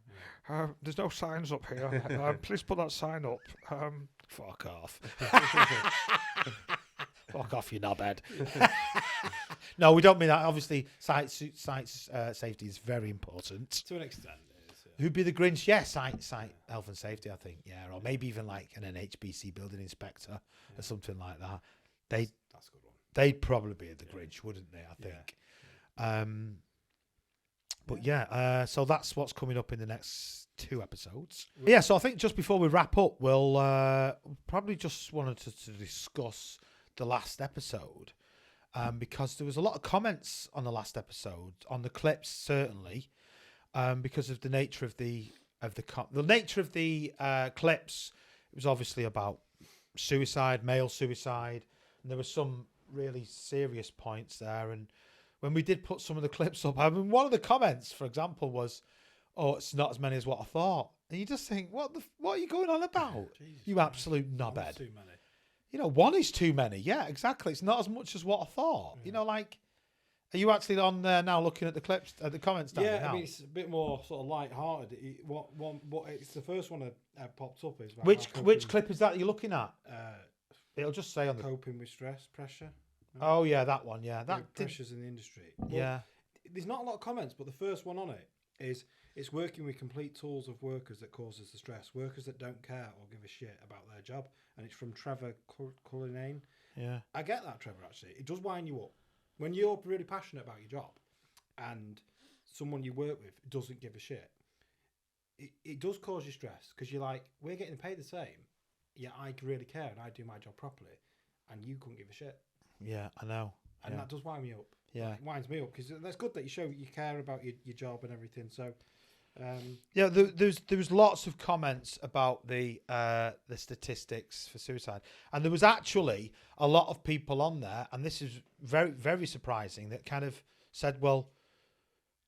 A: There's no signs up here. Please put that sign up. Fuck off. Fuck off, you knobhead. No, we don't mean that. Obviously, site safety is very important.
C: To an extent, it is.
A: Who'd be the Grinch? Yeah, site health and safety, I think. Yeah, or maybe even like an NHBC building inspector or something like that.
C: That's a good one.
A: They'd probably be the Grinch, wouldn't they? I
C: Yeah.
A: think. But yeah, so that's what's coming up in the next 2 episodes. Yeah, so I think just before we wrap up, we'll probably just wanted to discuss the last episode because there was a lot of comments on the last episode on the clips, certainly, because of the nature of the nature of the clips. It was obviously about suicide, male suicide, and there were some really serious points there. And when we did put some of the clips up, I mean, one of the comments, for example, was, "Oh, it's not as many as what I thought," and you just think, "What are you going on about?
C: Jesus,
A: You absolute knobhead!"
C: Too many.
A: 1 is too many. Yeah, exactly. It's not as much as what I thought. Like, are you actually on there now looking at the clips, at the comments down there
C: Yeah,
A: now?
C: I mean, it's a bit more sort of light-hearted. What it's the first one that popped up is about
A: which
C: how
A: clip is that you're looking at? It'll just say on the.
C: coping with stress, pressure.
A: Oh yeah, that one. Yeah,
C: That
A: that did,
C: pressures in the industry. Well,
A: yeah.
C: there's not a lot of comments, but the first one on it is it's working with complete tools of workers that causes the stress. Workers that don't care or give a shit about their job, and it's from Trevor Cullinane.
A: Yeah.
C: I get that, Trevor. Actually, it does wind you up when you're really passionate about your job, and someone you work with doesn't give a shit. It does cause you stress because you're like, we're getting paid the same. Yeah, I really care and I do my job properly, and you couldn't give a shit.
A: Yeah, I know.
C: And
A: Yeah.
C: that does wind me up.
A: Yeah.
C: It winds me up because that's good that you show you care about your job and everything. So,
A: Yeah, there was lots of comments about the statistics for suicide, and there was actually a lot of people on there, and this is very, very surprising, that kind of said, "Well,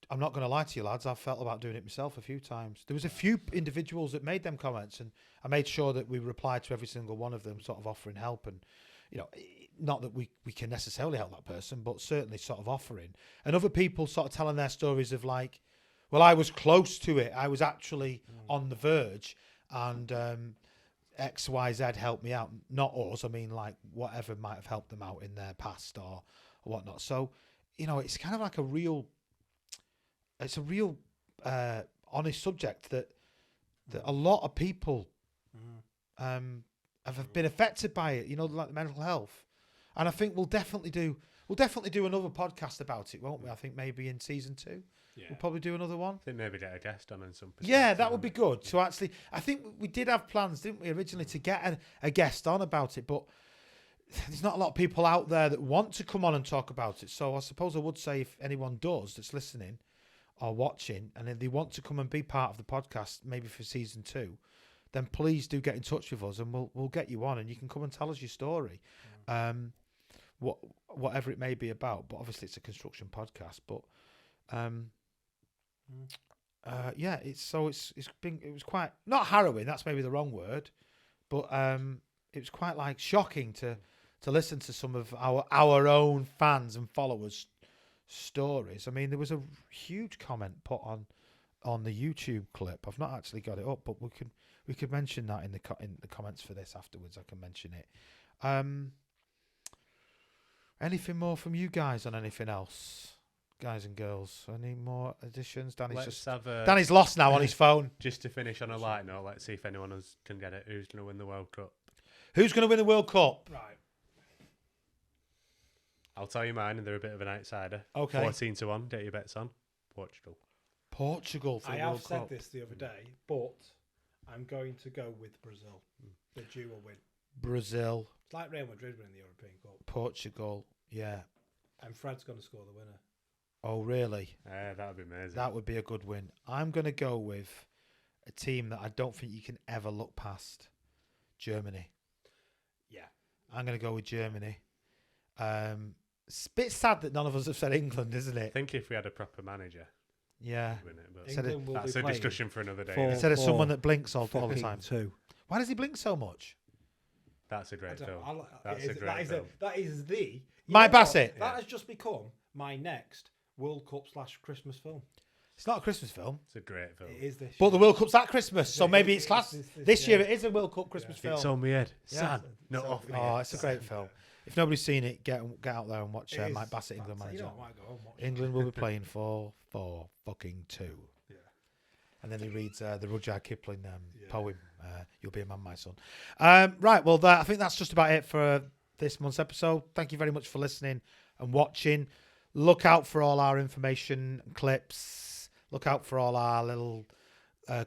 A: I'm not going to lie to you, lads. I've felt about doing it myself a few times." There was a few individuals that made them comments, and I made sure that we replied to every single one of them, sort of offering help, and not that we can necessarily help that person, but certainly sort of offering, and other people sort of telling their stories of like, well, I was close to it. I was actually on the verge, and X, Y, Z helped me out. Not us. I mean, like whatever might have helped them out in their past or whatnot. So, it's kind of like a real honest subject that a lot of people have been affected by it. Like the mental health, and I think we'll definitely do another podcast about it, won't we? I think maybe in season 2.
C: yeah.
A: We'll probably do another one.
B: I think maybe get a guest on and some.
A: Yeah, that would be good. So actually, I think we did have plans, didn't we, originally to get a guest on about it, but there's not a lot of people out there that want to come on and talk about it. So I suppose I would say if anyone does that's listening or watching, and if they want to come and be part of the podcast, maybe for season 2, then please do get in touch with us, and we'll get you on, and you can come and tell us your story, whatever it may be about. But obviously, it's a construction podcast, but. Yeah, it's been, it was quite, not harrowing, that's maybe the wrong word, but it was quite like shocking to listen to some of our own fans and followers' stories. I mean, there was a huge comment put on the YouTube clip. I've not actually got it up, but we could mention that in the comments for this afterwards. I can mention it. Anything more from you guys on anything else? Guys and girls, any more additions? Danny's lost now on his phone.
B: Just to finish on a light note, let's see if anyone else can get it. Who's going to win the World Cup?
A: Who's going to win the World Cup?
C: Right.
B: I'll tell you mine, and they're a bit of an outsider.
A: Okay.
B: 14-1. Get your bets on. Portugal.
A: Portugal for the World Cup.
C: I have said this the other day, but I'm going to go with Brazil. The Jew will win.
A: Brazil.
C: It's like Real Madrid winning the European Cup.
A: Portugal. Yeah.
C: And Fred's going to score the winner.
A: Oh, really?
B: That would be amazing.
A: That would be a good win. I'm going to go with a team that I don't think you can ever look past. Germany.
C: Yeah.
A: I'm going to go with Germany. It's a bit sad that none of us have said England, isn't
B: I
A: it?
B: think if we had a proper manager,
A: Yeah.
B: we'd win it, but
C: England will
B: that's
C: be
B: a
C: playing
B: discussion for another day.
C: for-
B: innit?
A: Instead of
C: Or
A: someone that blinks all the
C: fucking
A: time.
C: 2.
A: Why does he blink so much?
B: That's a
C: I
B: great
C: don't-
B: film.
C: I like-
B: That's
C: it
B: a
C: is-
B: great
C: that is
B: film.
C: That is the... you
A: Mike
C: know what?
A: Bassett.
C: That has just become my next World Cup / Christmas film.
A: It's not a Christmas film,
B: It's a great film.
C: It is this
A: but the
C: year.
A: World Cup's at Christmas, so
C: It-
A: maybe
C: it-
A: it's class.
C: it's
A: This year
C: yeah.
A: it is a World Cup Christmas film.
B: It's on my head.
A: Yeah.
B: Son, not
C: So-
B: off me.
A: Oh, it's a great film. If nobody's seen it, get out there and watch
C: It
A: Mike
C: is
A: Bassett, England
C: fantastic.
A: manager.
C: You know what, I might go home and watch it.
A: England will be playing for fucking 2.
C: Yeah.
A: And then he reads the Rudyard Kipling
C: Yeah.
A: poem, You'll Be a Man, My Son. Right, well, I think that's just about it for this month's episode. Thank you very much for listening and watching. Look out for all our information and clips. Look out for all our little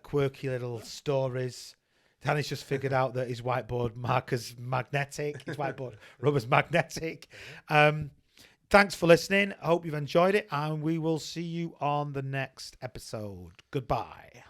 A: quirky little stories. Danny's just figured out that his whiteboard marker's magnetic. His whiteboard rubber's magnetic. Thanks for listening. I hope you've enjoyed it, and we will see you on the next episode. Goodbye.